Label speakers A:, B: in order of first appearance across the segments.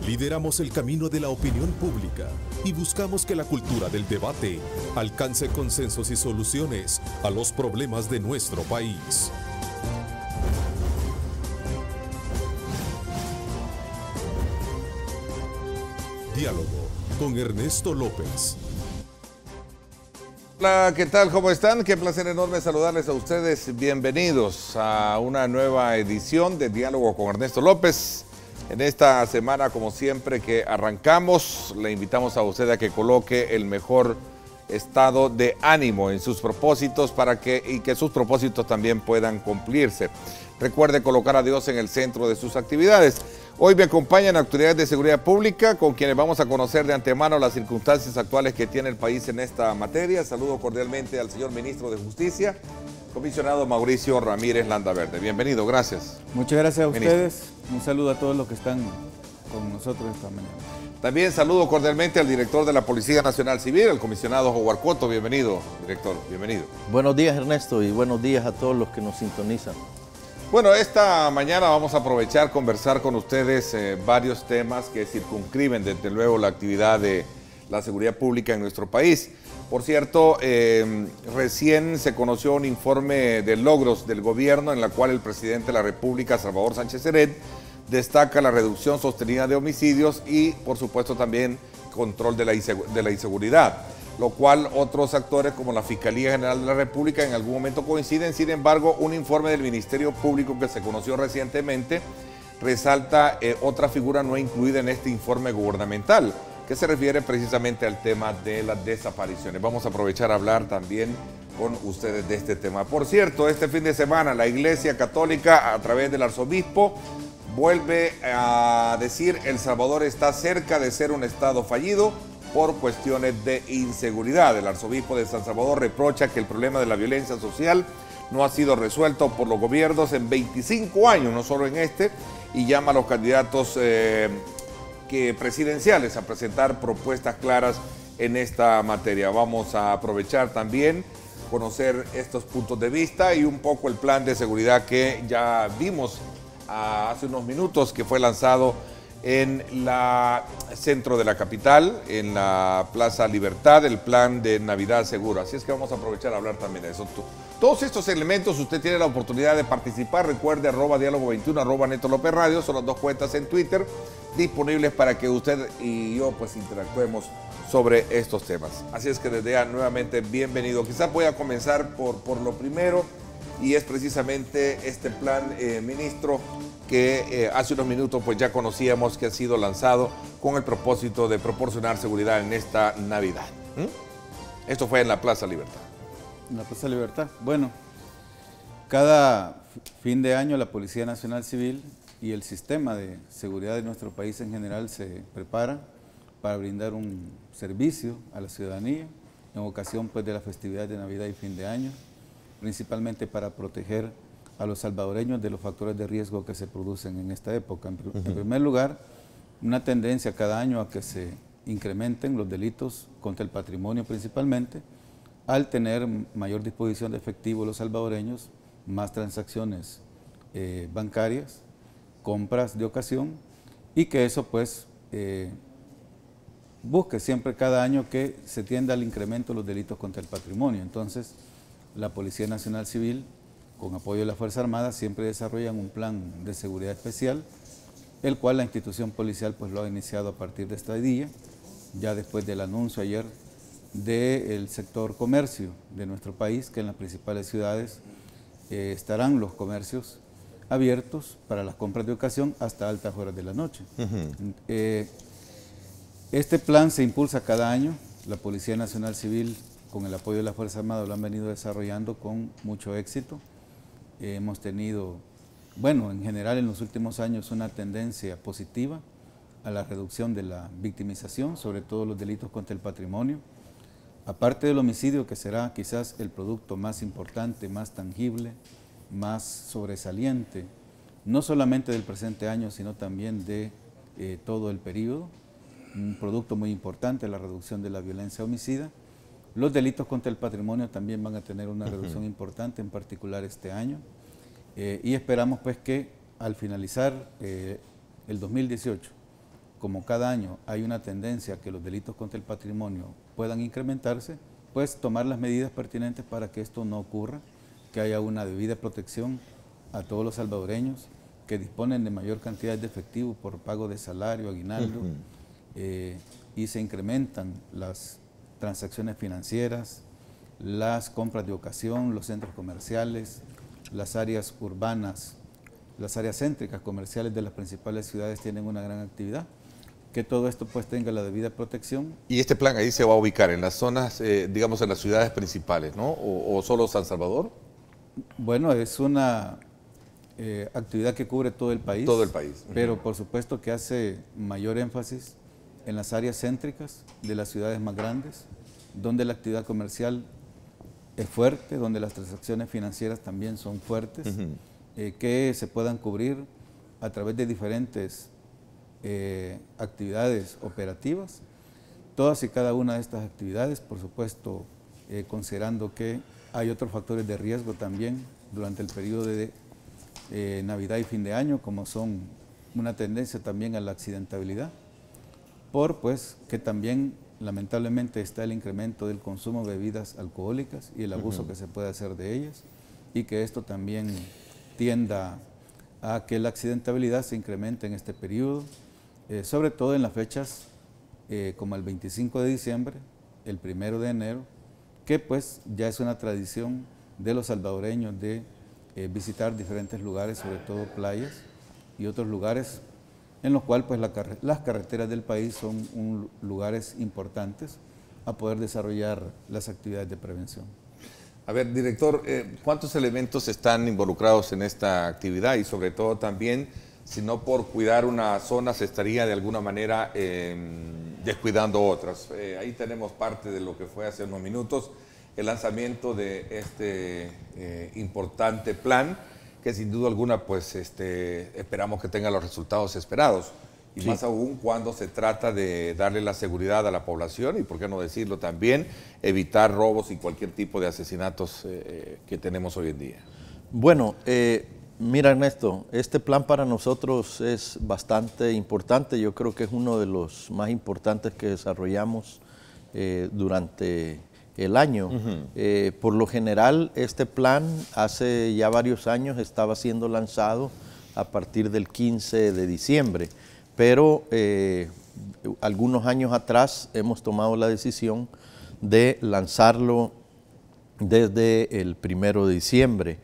A: Lideramos el camino de la opinión pública y buscamos que la cultura del debate alcance consensos y soluciones a los problemas de nuestro país. Diálogo con Ernesto López.
B: Hola, ¿qué tal? ¿Cómo están? Qué placer enorme saludarles a ustedes. Bienvenidos a una nueva edición de Diálogo con Ernesto López. En esta semana, como siempre que arrancamos, le invitamos a usted a que coloque el mejor estado de ánimo en sus propósitos para que sus propósitos también puedan cumplirse. Recuerde colocar a Dios en el centro de sus actividades. Hoy me acompañan autoridades de seguridad pública con quienes vamos a conocer de antemano las circunstancias actuales que tiene el país en esta materia. Saludo cordialmente al señor Ministro de Justicia, comisionado Mauricio Ramírez Landaverde. Bienvenido, gracias.
C: Muchas gracias a
B: Ministro.
C: ustedes. Un saludo a todos los que están con nosotros esta mañana.
B: También saludo cordialmente al director de la Policía Nacional Civil, el comisionado Howard Cotto. Bienvenido, director, bienvenido.
D: Buenos días, Ernesto, y buenos días a todos los que nos sintonizan.
B: Bueno, esta mañana vamos a aprovechar conversar con ustedes varios temas que circunscriben desde luego la actividad de la seguridad pública en nuestro país. Por cierto, recién se conoció un informe de logros del gobierno en la cual el presidente de la República, Salvador Sánchez Serén, destaca la reducción sostenida de homicidios y, por supuesto, también control de la inseguridad, lo cual otros actores como la Fiscalía General de la República en algún momento coinciden. Sin embargo, un informe del Ministerio Público que se conoció recientemente resalta otra figura no incluida en este informe gubernamental, que se refiere precisamente al tema de las desapariciones. Vamos a aprovechar a hablar también con ustedes de este tema. Por cierto, este fin de semana la Iglesia Católica, a través del arzobispo, vuelve a decir El Salvador está cerca de ser un estado fallido por cuestiones de inseguridad. El arzobispo de San Salvador reprocha que el problema de la violencia social no ha sido resuelto por los gobiernos en 25 años, no solo en este, y llama a los candidatos presidenciales a presentar propuestas claras en esta materia. Vamos a aprovechar también conocer estos puntos de vista y un poco el plan de seguridad que ya vimos hace unos minutos, que fue lanzado en la centro de la capital, en la Plaza Libertad, el plan de Navidad Seguro. Así es que vamos a aprovechar a hablar también de eso. Todos estos elementos usted tiene la oportunidad de participar. Recuerde @diálogo21, @Neto López Radio, son las dos cuentas en Twitter disponibles para que usted y yo pues interactuemos sobre estos temas. Así es que desde ya nuevamente bienvenido. Quizás voy a comenzar por lo primero, y es precisamente este plan, ministro, que hace unos minutos pues ya conocíamos que ha sido lanzado con el propósito de proporcionar seguridad en esta Navidad. Esto fue en la Plaza Libertad.
C: En la Plaza Libertad. Bueno, cada fin de año la Policía Nacional Civil y el sistema de seguridad de nuestro país en general se prepara para brindar un servicio a la ciudadanía en ocasión pues de la festividad de Navidad y fin de año, principalmente para proteger a los salvadoreños de los factores de riesgo que se producen en esta época. En primer lugar, una tendencia cada año a que se incrementen los delitos contra el patrimonio principalmente, al tener mayor disposición de efectivo los salvadoreños, más transacciones bancarias, compras de ocasión, y que eso pues busque siempre cada año que se tienda al incremento de los delitos contra el patrimonio. Entonces, la Policía Nacional Civil, con apoyo de la Fuerza Armada, siempre desarrollan un plan de seguridad especial, el cual la institución policial pues lo ha iniciado a partir de este día, ya después del anuncio ayer del sector comercio de nuestro país, que en las principales ciudades estarán los comercios abiertos para las compras de ocasión hasta altas horas de la noche. Este plan se impulsa cada año. La Policía Nacional Civil, con el apoyo de la Fuerza Armada, lo han venido desarrollando con mucho éxito. Hemos tenido, bueno, en general en los últimos años una tendencia positiva a la reducción de la victimización, sobre todo los delitos contra el patrimonio. Aparte del homicidio, que será quizás el producto más importante, más tangible, más sobresaliente, no solamente del presente año, sino también de todo el periodo, un producto muy importante, la reducción de la violencia homicida. Los delitos contra el patrimonio también van a tener una reducción importante, en particular este año, y esperamos pues que al finalizar el 2018, como cada año hay una tendencia a que los delitos contra el patrimonio puedan incrementarse, pues tomar las medidas pertinentes para que esto no ocurra, que haya una debida protección a todos los salvadoreños que disponen de mayor cantidad de efectivo por pago de salario, aguinaldo, y se incrementan las transacciones financieras, las compras de ocasión, los centros comerciales, las áreas urbanas, las áreas céntricas comerciales de las principales ciudades tienen una gran actividad. Que todo esto pues tenga la debida protección.
B: Y este plan ahí se va a ubicar en las zonas, digamos, en las ciudades principales, ¿no? ¿O solo San Salvador?
C: Bueno, es una actividad que cubre todo el país.
B: Todo el país.
C: Pero por supuesto que hace mayor énfasis en las áreas céntricas de las ciudades más grandes, donde la actividad comercial es fuerte, donde las transacciones financieras también son fuertes, que se puedan cubrir a través de diferentes actividades operativas. Todas y cada una de estas actividades, por supuesto, considerando que hay otros factores de riesgo también durante el periodo de Navidad y fin de año, como son una tendencia también a la accidentabilidad, pues que también lamentablemente está el incremento del consumo de bebidas alcohólicas y el abuso que se puede hacer de ellas, y que esto también tienda a que la accidentabilidad se incremente en este periodo, sobre todo en las fechas como el 25 de diciembre, el 1 de enero, que pues ya es una tradición de los salvadoreños de visitar diferentes lugares, sobre todo playas y otros lugares en los cuales pues las carreteras del país son lugares importantes a poder desarrollar las actividades de prevención.
B: A ver, director, ¿cuántos elementos están involucrados en esta actividad? Y sobre todo también, si no por cuidar una zona se estaría de alguna manera descuidando otras. Ahí tenemos parte de lo que fue hace unos minutos, el lanzamiento de este importante plan, que sin duda alguna pues esperamos que tenga los resultados esperados. Y sí, más aún cuando se trata de darle la seguridad a la población y, por qué no decirlo también, evitar robos y cualquier tipo de asesinatos que tenemos hoy en día.
D: Bueno, mira Ernesto, este plan para nosotros es bastante importante. Yo creo que es uno de los más importantes que desarrollamos durante el año. Por lo general, este plan hace ya varios años estaba siendo lanzado a partir del 15 de diciembre. Pero algunos años atrás hemos tomado la decisión de lanzarlo desde el 1 de diciembre.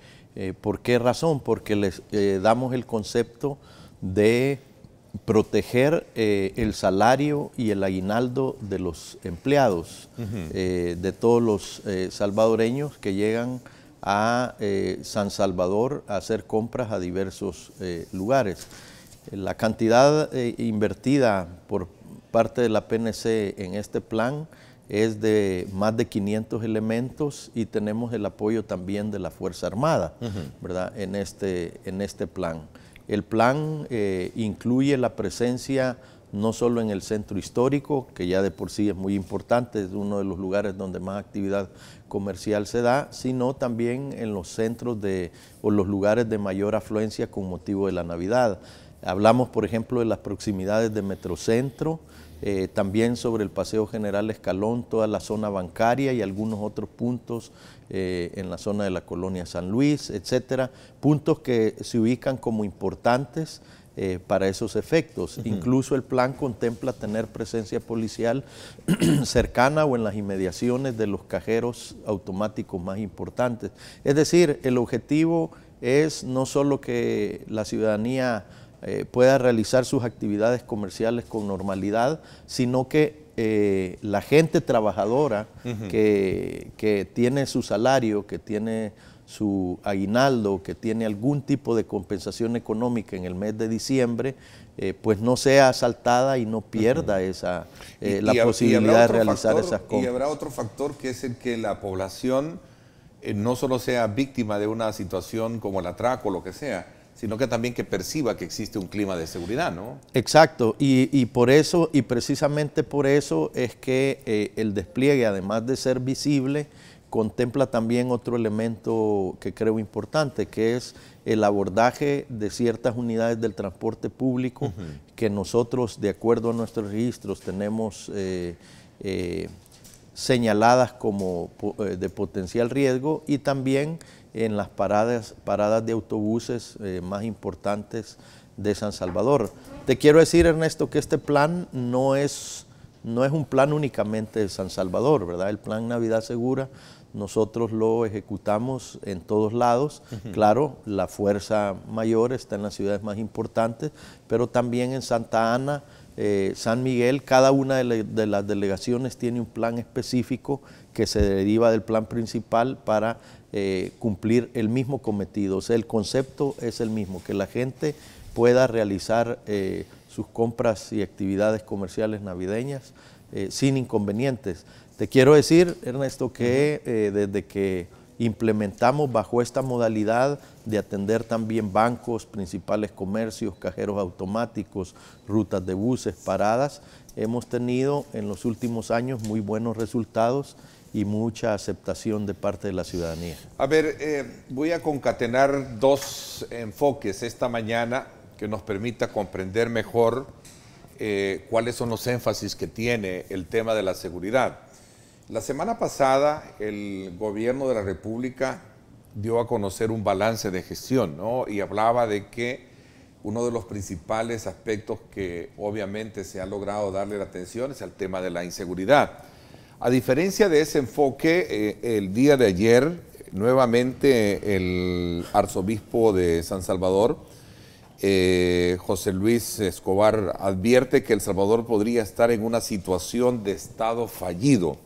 D: ¿Por qué razón? Porque les damos el concepto de proteger el salario y el aguinaldo de los empleados, de todos los salvadoreños que llegan a San Salvador a hacer compras a diversos lugares. La cantidad invertida por parte de la PNC en este plan es de más de 500 elementos y tenemos el apoyo también de la Fuerza Armada, ¿verdad? En este plan. El plan incluye la presencia no solo en el centro histórico, que ya de por sí es muy importante, es uno de los lugares donde más actividad comercial se da, sino también en los centros o los lugares de mayor afluencia con motivo de la Navidad. Hablamos, por ejemplo, de las proximidades de Metrocentro, también sobre el Paseo General Escalón, toda la zona bancaria y algunos otros puntos en la zona de la colonia San Luis, etcétera, puntos que se ubican como importantes para esos efectos. Incluso el plan contempla tener presencia policial cercana o en las inmediaciones de los cajeros automáticos más importantes. Es decir, el objetivo es no solo que la ciudadanía pueda realizar sus actividades comerciales con normalidad, sino que la gente trabajadora que tiene su salario, que tiene su aguinaldo, que tiene algún tipo de compensación económica en el mes de diciembre, pues no sea asaltada y no pierda la posibilidad de realizar esas compras.
B: Y habrá otro factor, que es el que la población no solo sea víctima de una situación como el atraco o lo que sea, sino que también que perciba que existe un clima de seguridad, ¿no?
D: Exacto, y por eso, y precisamente por eso es que el despliegue, además de ser visible, contempla también otro elemento que creo importante, que es el abordaje de ciertas unidades del transporte público que nosotros, de acuerdo a nuestros registros, tenemos señaladas como de potencial riesgo, y también en las paradas de autobuses más importantes de San Salvador. Te quiero decir, Ernesto, que este plan no es un plan únicamente de San Salvador, ¿verdad? El plan Navidad Segura nosotros lo ejecutamos en todos lados. Claro, la fuerza mayor está en las ciudades más importantes, pero también en Santa Ana, San Miguel. Cada una de las delegaciones tiene un plan específico que se deriva del plan principal para cumplir el mismo cometido. O sea, el concepto es el mismo, que la gente pueda realizar sus compras y actividades comerciales navideñas sin inconvenientes. Te quiero decir, Ernesto, que desde que implementamos bajo esta modalidad de atender también bancos, principales comercios, cajeros automáticos, rutas de buses, paradas, hemos tenido en los últimos años muy buenos resultados y mucha aceptación de parte de la ciudadanía.
B: A ver, voy a concatenar dos enfoques esta mañana que nos permita comprender mejor cuáles son los énfasis que tiene el tema de la seguridad. La semana pasada el gobierno de la República dio a conocer un balance de gestión, ¿no? Y hablaba de que uno de los principales aspectos que obviamente se ha logrado darle la atención es el tema de la inseguridad. A diferencia de ese enfoque, el día de ayer nuevamente el arzobispo de San Salvador, José Luis Escobar, advierte que El Salvador podría estar en una situación de estado fallido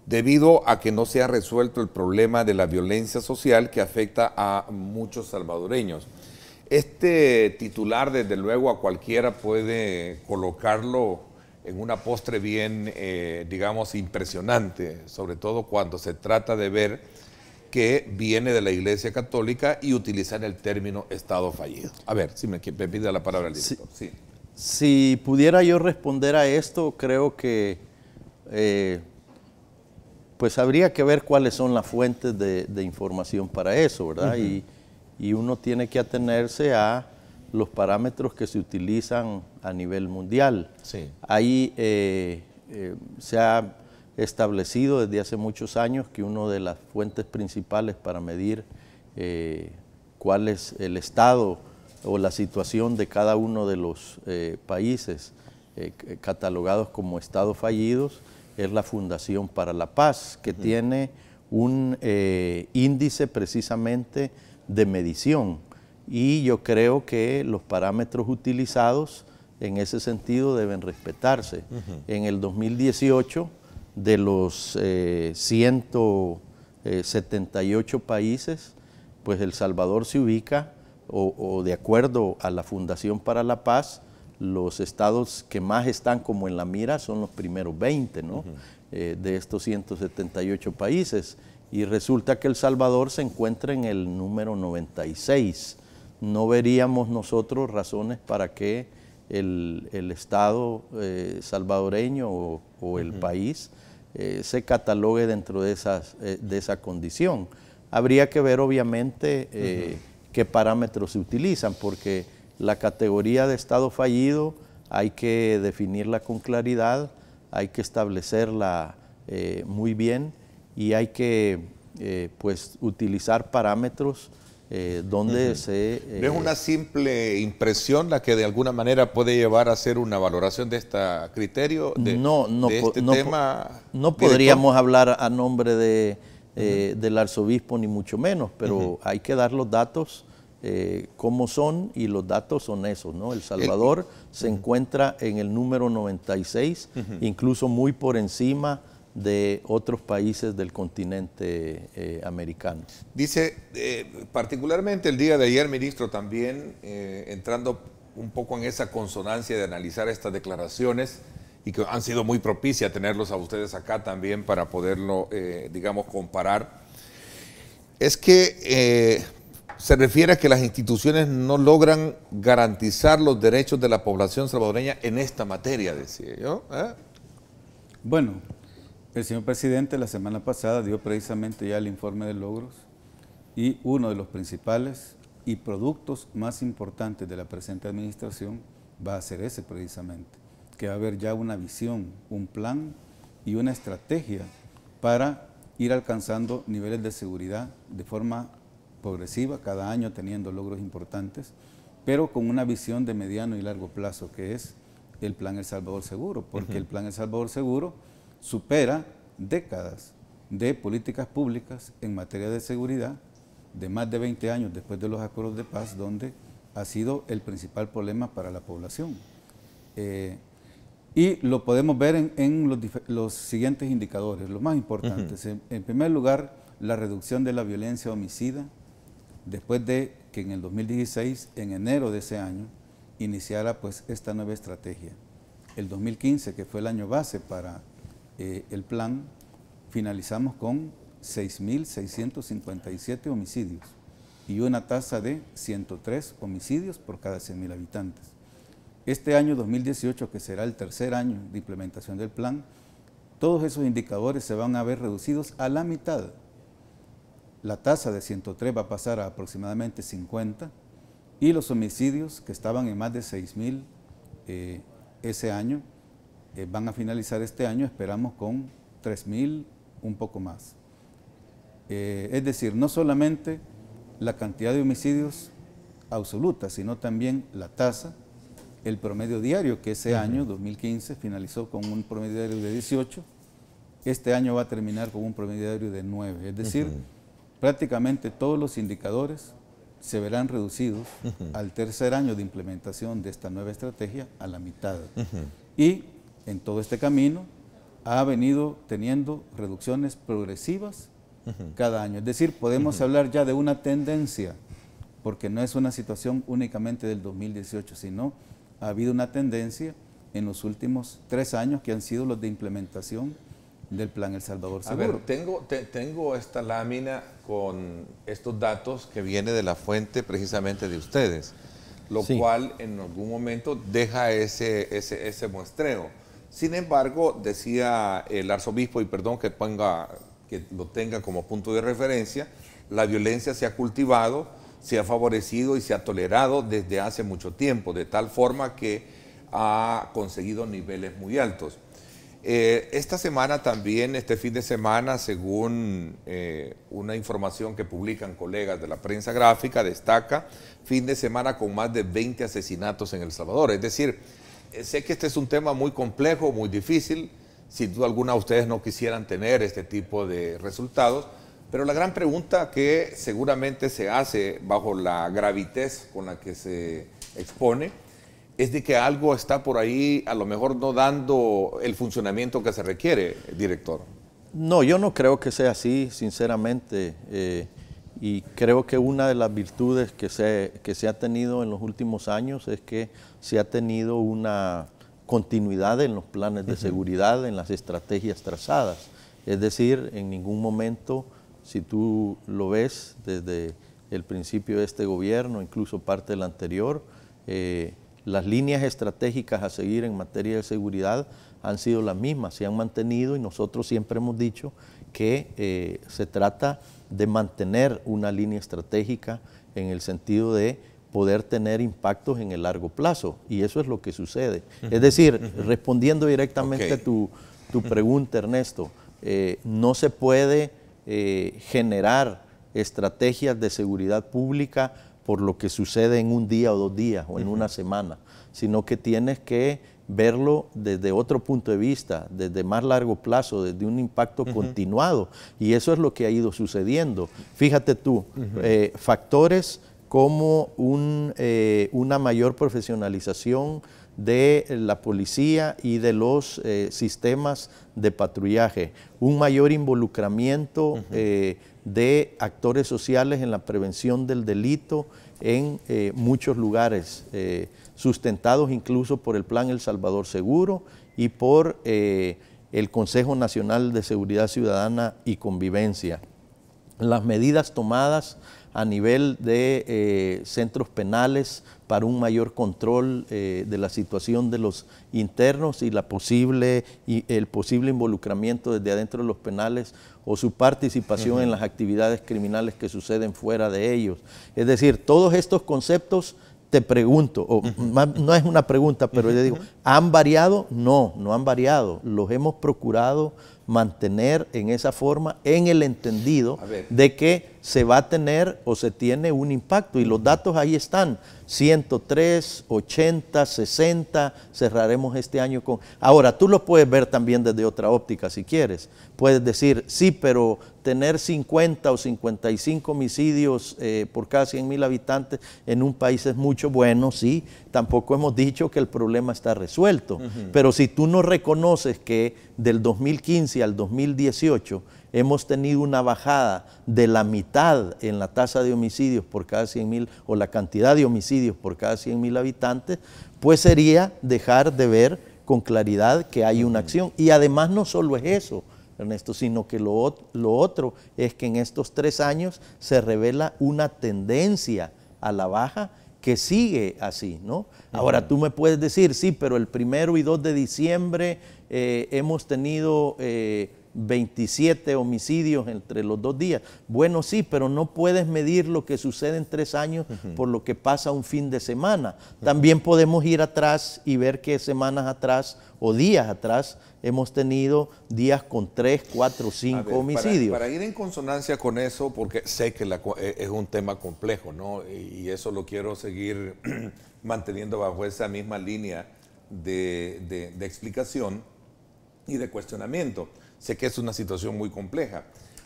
B: debido a que no se ha resuelto el problema de la violencia social que afecta a muchos salvadoreños. Este titular, desde luego, a cualquiera puede colocarlo en una postre bien, digamos, impresionante, sobre todo cuando se trata de ver que viene de la Iglesia Católica y utilizar el término Estado fallido. A ver, si me pide la palabra el director. Sí.
D: Si pudiera yo responder a esto, creo que pues habría que ver cuáles son las fuentes de información para eso, ¿verdad? Y uno tiene que atenerse a los parámetros que se utilizan a nivel mundial.
B: Sí.
D: Ahí se ha establecido desde hace muchos años que una de las fuentes principales para medir cuál es el estado o la situación de cada uno de los países catalogados como estados fallidos es la Fundación para la Paz, que tiene un índice precisamente de medición, y yo creo que los parámetros utilizados en ese sentido deben respetarse. En el 2018, de los 178 países, pues El Salvador se ubica, o de acuerdo a la Fundación para la Paz, los estados que más están como en la mira son los primeros 20, ¿no? De estos 178 países. Y resulta que El Salvador se encuentra en el número 96. No veríamos nosotros razones para que el Estado salvadoreño o el país se catalogue dentro de esa condición. Habría que ver obviamente qué parámetros se utilizan, porque la categoría de estado fallido hay que definirla con claridad, hay que establecerla muy bien, y hay que pues utilizar parámetros donde se...
B: ¿No es una simple impresión la que de alguna manera puede llevar a hacer una valoración de este criterio, de este tema?
D: No podríamos hablar a nombre del arzobispo, ni mucho menos, pero hay que dar los datos como son, y los datos son esos, ¿no? El Salvador se encuentra en el número 96, incluso muy por encima de otros países del continente americano.
B: Dice, particularmente el día de ayer, ministro, también entrando un poco en esa consonancia de analizar estas declaraciones, y que han sido muy propicias tenerlos a ustedes acá también para poderlo, digamos, comparar, es que se refiere a que las instituciones no logran garantizar los derechos de la población salvadoreña en esta materia, decía yo.
C: Bueno, El señor presidente la semana pasada dio precisamente ya el informe de logros y uno de los principales y productos más importantes de la presente administración va a ser ese precisamente, que va a haber ya una visión, un plan y una estrategia para ir alcanzando niveles de seguridad de forma progresiva, cada año teniendo logros importantes, pero con una visión de mediano y largo plazo, que es el Plan El Salvador Seguro, porque el Plan El Salvador Seguro supera décadas de políticas públicas en materia de seguridad, de más de 20 años después de los acuerdos de paz, donde ha sido el principal problema para la población. Y lo podemos ver en los siguientes indicadores, los más importantes. En primer lugar, la reducción de la violencia homicida, después de que en el 2016, en enero de ese año, iniciara pues esta nueva estrategia. El 2015, que fue el año base para el plan, finalizamos con 6.657 homicidios y una tasa de 103 homicidios por cada 100.000 habitantes. Este año 2018, que será el tercer año de implementación del plan, todos esos indicadores se van a ver reducidos a la mitad. La tasa de 103 va a pasar a aproximadamente 50 y los homicidios que estaban en más de 6.000 ese año van a finalizar este año, esperamos, con 3.000, un poco más. Es decir, no solamente la cantidad de homicidios absoluta, sino también la tasa, el promedio diario, que ese año, 2015, finalizó con un promedio diario de 18, este año va a terminar con un promedio diario de 9, es decir, prácticamente todos los indicadores se verán reducidos al tercer año de implementación de esta nueva estrategia a la mitad. Y en todo este camino ha venido teniendo reducciones progresivas cada año. Es decir, podemos hablar ya de una tendencia, porque no es una situación únicamente del 2018, sino ha habido una tendencia en los últimos 3 años que han sido los de implementación del Plan El Salvador Seguro.
B: A ver, tengo esta lámina con estos datos que viene de la fuente precisamente de ustedes, lo cual en algún momento deja ese muestreo. Sin embargo, decía el arzobispo, y perdón que lo tenga como punto de referencia, la violencia se ha cultivado, se ha favorecido y se ha tolerado desde hace mucho tiempo, de tal forma que ha conseguido niveles muy altos. Esta semana también, este fin de semana, según una información que publican colegas de la prensa gráfica, destaca fin de semana con más de 20 asesinatos en El Salvador. Es decir, sé que este es un tema muy complejo, muy difícil, sin duda alguna ustedes no quisieran tener este tipo de resultados, pero la gran pregunta que seguramente se hace bajo la gravidez con la que se expone es de que algo está por ahí, a lo mejor no dando el funcionamiento que se requiere, director.
D: No, yo no creo que sea así, sinceramente, y creo que una de las virtudes que se ha tenido en los últimos años es que se ha tenido una continuidad en los planes de seguridad, en las estrategias trazadas. Es decir, en ningún momento, si tú lo ves desde el principio de este gobierno, incluso parte del anterior, las líneas estratégicas a seguir en materia de seguridad han sido las mismas, se han mantenido, y nosotros siempre hemos dicho que se trata de mantener una línea estratégica en el sentido de poder tener impactos en el largo plazo, y eso es lo que sucede. Es decir, respondiendo directamente a tu pregunta, Ernesto, no se puede generar estrategias de seguridad pública por lo que sucede en un día o 2 días o en una semana, sino que tienes que verlo desde otro punto de vista, desde más largo plazo, desde un impacto continuado, y eso es lo que ha ido sucediendo. Fíjate tú, factores como una mayor profesionalización de la policía y de los sistemas de patrullaje, un mayor involucramiento de actores sociales en la prevención del delito en muchos lugares, sustentados incluso por el Plan El Salvador Seguro y por el Consejo Nacional de Seguridad Ciudadana y Convivencia. Las medidas tomadas a nivel de centros penales para un mayor control de la situación de los internos y el posible involucramiento desde adentro de los penales o su participación en las actividades criminales que suceden fuera de ellos. Es decir, todos estos conceptos, te pregunto, no es una pregunta, pero yo digo, ¿han variado? No, no han variado. Los hemos procurado mantener en esa forma, en el entendido de que se va a tener o se tiene un impacto. Y los datos ahí están, 103, 80, 60, cerraremos este año con... Ahora, tú lo puedes ver también desde otra óptica si quieres. Puedes decir, sí, pero tener 50 o 55 homicidios por cada 100,000 habitantes en un país es mucho. Bueno, sí, tampoco hemos dicho que el problema está resuelto. Pero si tú no reconoces que del 2015 al 2018 hemos tenido una bajada de la mitad en la tasa de homicidios por cada 100,000 o la cantidad de homicidios por cada 100,000 habitantes, pues sería dejar de ver con claridad que hay una acción. Y además no solo es eso, Ernesto, sino que lo otro es que en estos 3 años se revela una tendencia a la baja que sigue así, ¿no? Ahora tú me puedes decir, sí, pero el 1 y 2 de diciembre hemos tenido 27 homicidios entre los 2 días. Bueno, sí, pero no puedes medir lo que sucede en 3 años por lo que pasa un fin de semana. También podemos ir atrás y ver que semanas atrás o días atrás hemos tenido días con 3, 4, 5 homicidios.
B: Para ir en consonancia con eso, porque sé que es un tema complejo, ¿no? Y eso lo quiero seguir manteniendo bajo esa misma línea de explicación y de cuestionamiento. Sé que es una situación muy compleja.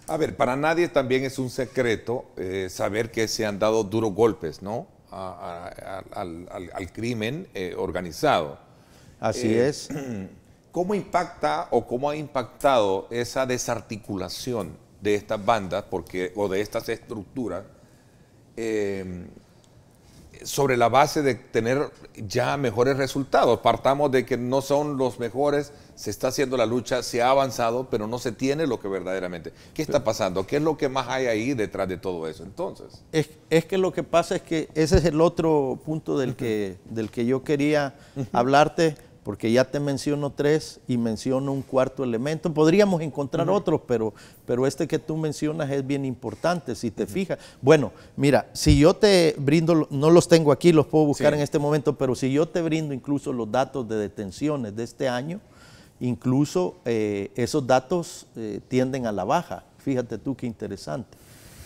B: A ver, para nadie también es un secreto saber que se han dado duros golpes, ¿no? al crimen organizado.
D: Así es.
B: ¿Cómo impacta o cómo ha impactado esa desarticulación de estas bandas o de estas estructuras sobre la base de tener ya mejores resultados? Partamos de que no son los mejores, se está haciendo la lucha, se ha avanzado, pero no se tiene lo que verdaderamente... ¿Qué está pasando? ¿Qué es lo que más hay ahí detrás de todo eso entonces?
D: Es que lo que pasa es que ese es el otro punto del que yo quería hablarte, porque ya te menciono 3 y menciono un 4º elemento. Podríamos encontrar otros, pero este que tú mencionas es bien importante, si te fijas. Bueno, mira, si yo te brindo, no los tengo aquí, los puedo buscar en este momento, pero si yo te brindo incluso los datos de detenciones de este año, incluso esos datos tienden a la baja. Fíjate tú qué interesante.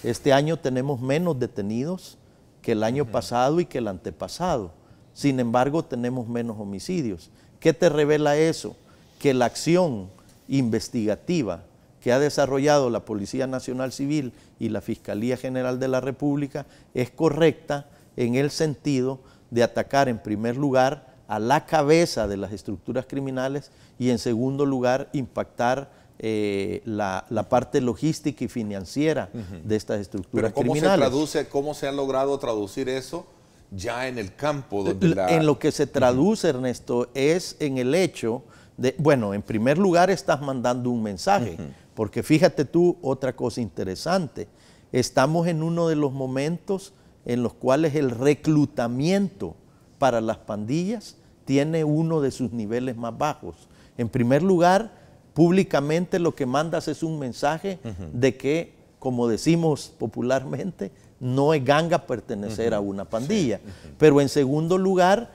D: Este año tenemos menos detenidos que el año pasado y que el antepasado. Sin embargo, tenemos menos homicidios. ¿Qué te revela eso? Que la acción investigativa que ha desarrollado la Policía Nacional Civil y la Fiscalía General de la República es correcta en el sentido de atacar en primer lugar a la cabeza de las estructuras criminales y en segundo lugar impactar la parte logística y financiera de estas estructuras criminales.
B: ¿Cómo se ha logrado traducir eso ya en el campo?
D: En lo que se traduce, Ernesto, es en el hecho de, bueno, en primer lugar estás mandando un mensaje, porque fíjate tú otra cosa interesante, estamos en uno de los momentos en los cuales el reclutamiento para las pandillas tiene uno de sus niveles más bajos. En primer lugar, públicamente lo que mandas es un mensaje de que, como decimos popularmente, no es ganga pertenecer a una pandilla. Pero en segundo lugar,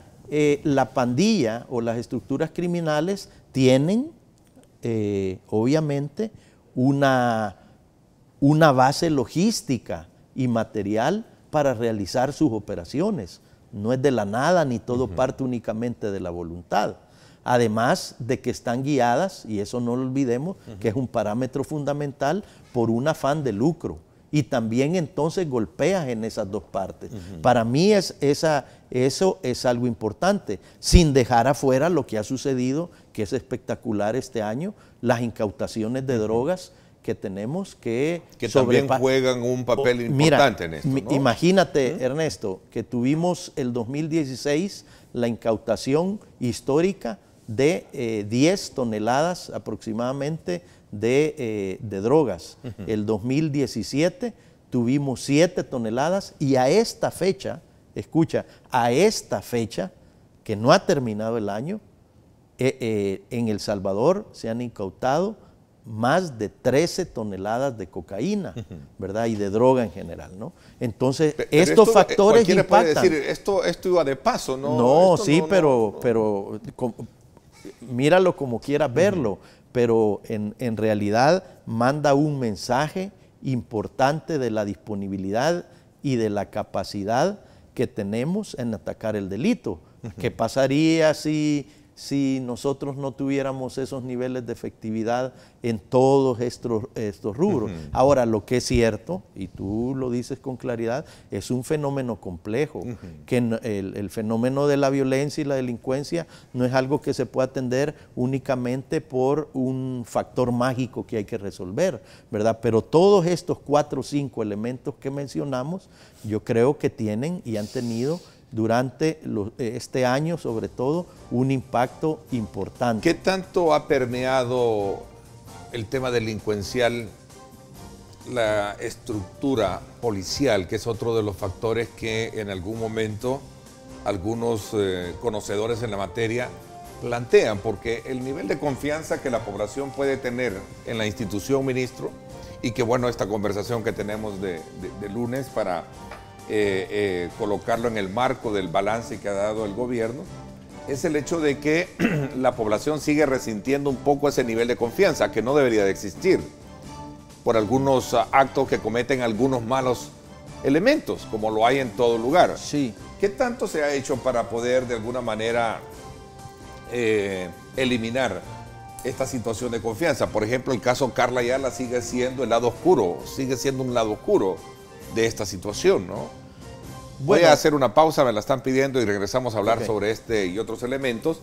D: la pandilla o las estructuras criminales tienen, obviamente, una base logística y material para realizar sus operaciones. No es de la nada ni todo parte únicamente de la voluntad. Además de que están guiadas, y eso no lo olvidemos, que es un parámetro fundamental, por un afán de lucro. Y también entonces golpeas en esas dos partes. Para mí eso es algo importante, sin dejar afuera lo que ha sucedido, que es espectacular este año, las incautaciones de drogas que tenemos que
B: también juegan un papel importante en esto, ¿no?
D: Imagínate, Ernesto, que tuvimos el 2016 la incautación histórica de 10 toneladas aproximadamente de drogas. El 2017 tuvimos 7 toneladas y a esta fecha, escucha, a esta fecha, que no ha terminado el año, en El Salvador se han incautado más de 13 toneladas de cocaína, ¿verdad? Y de droga en general, ¿no? Entonces,
B: Pero
D: estos factores
B: cualquiera
D: impactan.
B: puede decir, esto iba de paso, ¿no?
D: No,
B: Esto
D: sí,
B: no,
D: pero míralo como quieras verlo, pero en realidad manda un mensaje importante de la disponibilidad y de la capacidad que tenemos en atacar el delito. ¿Qué pasaría si nosotros no tuviéramos esos niveles de efectividad en todos estos rubros? Ahora, lo que es cierto, y tú lo dices con claridad, es un fenómeno complejo, que el fenómeno de la violencia y la delincuencia no es algo que se pueda atender únicamente por un factor mágico que hay que resolver, ¿verdad? Pero todos estos 4 o 5 elementos que mencionamos, yo creo que tienen y han tenido durante este año, sobre todo, un impacto importante.
B: ¿Qué tanto ha permeado el tema delincuencial la estructura policial, que es otro de los factores que en algún momento algunos conocedores en la materia plantean? Porque el nivel de confianza que la población puede tener en la institución, ministro, y que bueno, esta conversación que tenemos de lunes para colocarlo en el marco del balance que ha dado el gobierno, es el hecho de que la población sigue resintiendo un poco ese nivel de confianza que no debería de existir por algunos actos que cometen algunos malos elementos, como lo hay en todo lugar.
D: Sí.
B: ¿Qué tanto se ha hecho para poder de alguna manera eliminar esta situación de confianza? Por ejemplo, el caso Karla Ayala sigue siendo el lado oscuro, sigue siendo un lado oscuro de esta situación, ¿no? Voy a hacer una pausa, me la están pidiendo, y regresamos a hablar sobre este y otros elementos.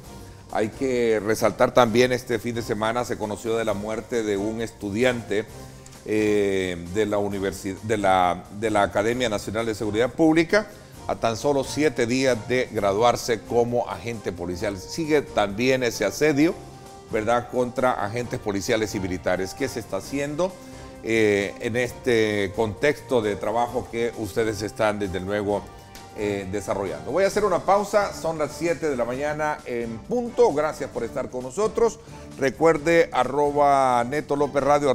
B: Hay que resaltar también, este fin de semana se conoció de la muerte de un estudiante de la Academia Nacional de Seguridad Pública, a tan solo 7 días de graduarse como agente policial. Sigue también ese asedio, ¿verdad?, contra agentes policiales y militares. ¿Qué se está haciendo en este contexto de trabajo que ustedes están desde luego desarrollando? Voy a hacer una pausa, son las 7 de la mañana en punto. Gracias por estar con nosotros. Recuerde @Neto López Radio,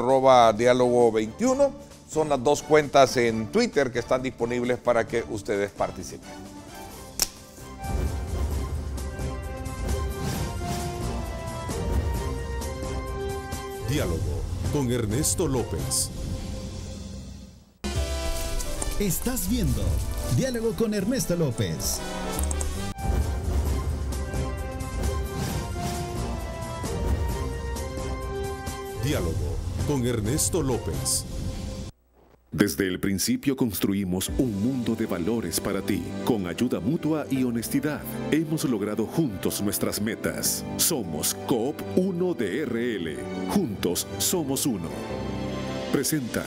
B: @Diálogo 21. Son las 2 cuentas en Twitter que están disponibles para que ustedes participen.
A: Diálogo con Ernesto López.
E: Estás viendo Diálogo con Ernesto López.
A: Diálogo con Ernesto López.
F: Desde el principio construimos un mundo de valores para ti. Con ayuda mutua y honestidad, hemos logrado juntos nuestras metas. Somos Coop 1 de RL. Juntos somos uno. Presenta.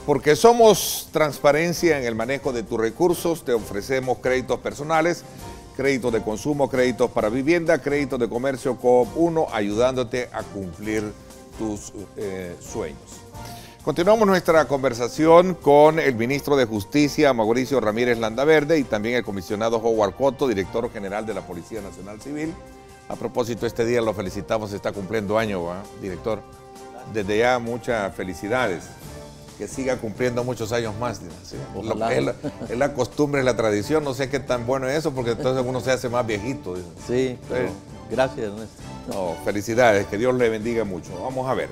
B: Porque somos transparencia en el manejo de tus recursos, te ofrecemos créditos personales, créditos de consumo, créditos para vivienda, créditos de comercio. Coop 1, ayudándote a cumplir tus sueños. Continuamos nuestra conversación con el ministro de Justicia, Mauricio Ramírez Landaverde, y también el comisionado Howard Cotto, director general de la Policía Nacional Civil. A propósito, este día lo felicitamos, está cumpliendo año, ¿va, director? Desde ya muchas felicidades. Que siga cumpliendo muchos años más. ¿Sí? Es la costumbre, es la tradición. No sé qué tan bueno es eso, porque entonces uno se hace más viejito.
D: Sí, pero gracias, Ernesto.
B: No, felicidades, que Dios le bendiga mucho. Vamos a ver.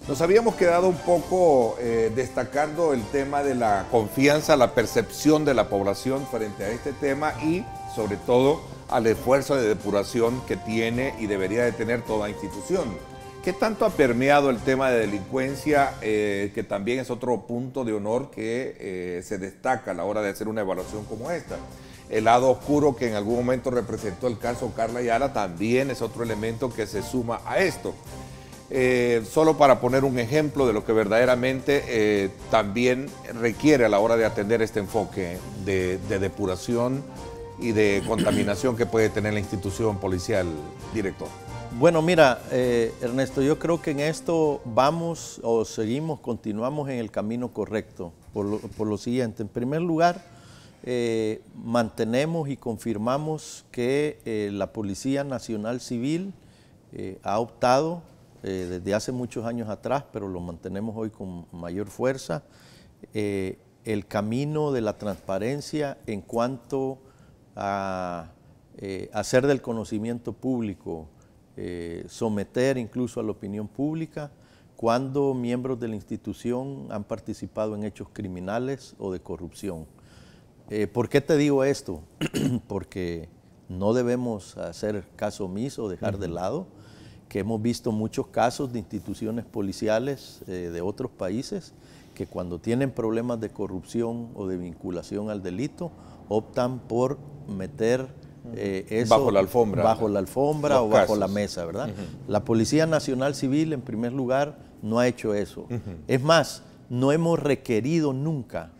B: Nos habíamos quedado un poco destacando el tema de la confianza, la percepción de la población frente a este tema y, sobre todo, al esfuerzo de depuración que tiene y debería de tener toda institución. ¿Qué tanto ha permeado el tema de delincuencia, que también es otro punto de honor que se destaca a la hora de hacer una evaluación como esta? El lado oscuro que en algún momento representó el caso Karla Ayala también es otro elemento que se suma a esto. Solo para poner un ejemplo de lo que verdaderamente también requiere a la hora de atender este enfoque de depuración y de contaminación que puede tener la institución policial, director.
D: Bueno, mira, Ernesto, yo creo que en esto vamos o seguimos, continuamos en el camino correcto por lo siguiente. En primer lugar, mantenemos y confirmamos que la Policía Nacional Civil ha optado desde hace muchos años atrás, pero lo mantenemos hoy con mayor fuerza, el camino de la transparencia en cuanto a hacer del conocimiento público, someter incluso a la opinión pública cuando miembros de la institución han participado en hechos criminales o de corrupción. ¿Por qué te digo esto? Porque no debemos hacer caso omiso, dejar de lado que hemos visto muchos casos de instituciones policiales de otros países que cuando tienen problemas de corrupción o de vinculación al delito optan por meter eso
B: bajo la alfombra.
D: Bajo la alfombra o bajo la mesa, ¿verdad? La Policía Nacional Civil, en primer lugar, no ha hecho eso. Es más, no hemos requerido nunca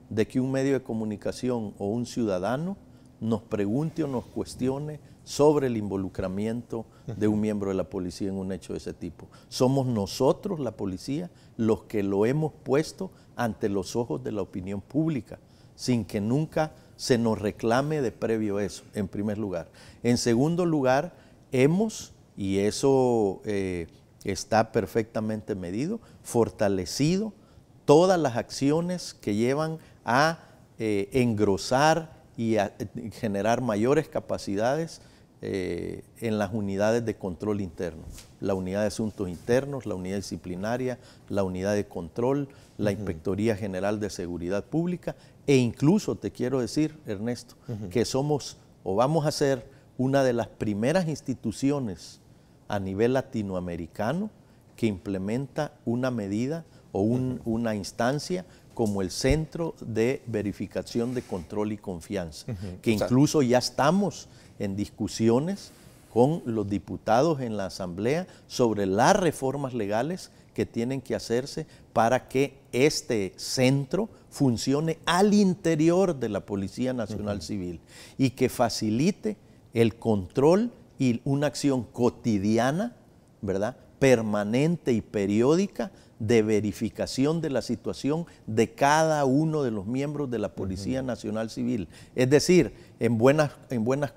D: de que un medio de comunicación o un ciudadano nos pregunte o nos cuestione sobre el involucramiento de un miembro de la policía en un hecho de ese tipo. Somos nosotros, la policía, los que lo hemos puesto ante los ojos de la opinión pública, sin que nunca se nos reclame de previo eso, en primer lugar. En segundo lugar, hemos, y eso está perfectamente medido, fortalecido todas las acciones que llevan a engrosar y a generar mayores capacidades en las unidades de control interno. La unidad de asuntos internos, la unidad disciplinaria, la unidad de control, la Inspectoría General de Seguridad Pública e incluso te quiero decir, Ernesto, que somos o vamos a ser una de las primeras instituciones a nivel latinoamericano que implementa una medida o una instancia como el Centro de Verificación de Control y Confianza, que incluso ya estamos en discusiones con los diputados en la Asamblea sobre las reformas legales que tienen que hacerse para que este centro funcione al interior de la Policía Nacional Civil y que facilite el control y una acción cotidiana, ¿verdad?, permanente y periódica de verificación de la situación de cada uno de los miembros de la Policía Nacional Civil. Es decir, en buenas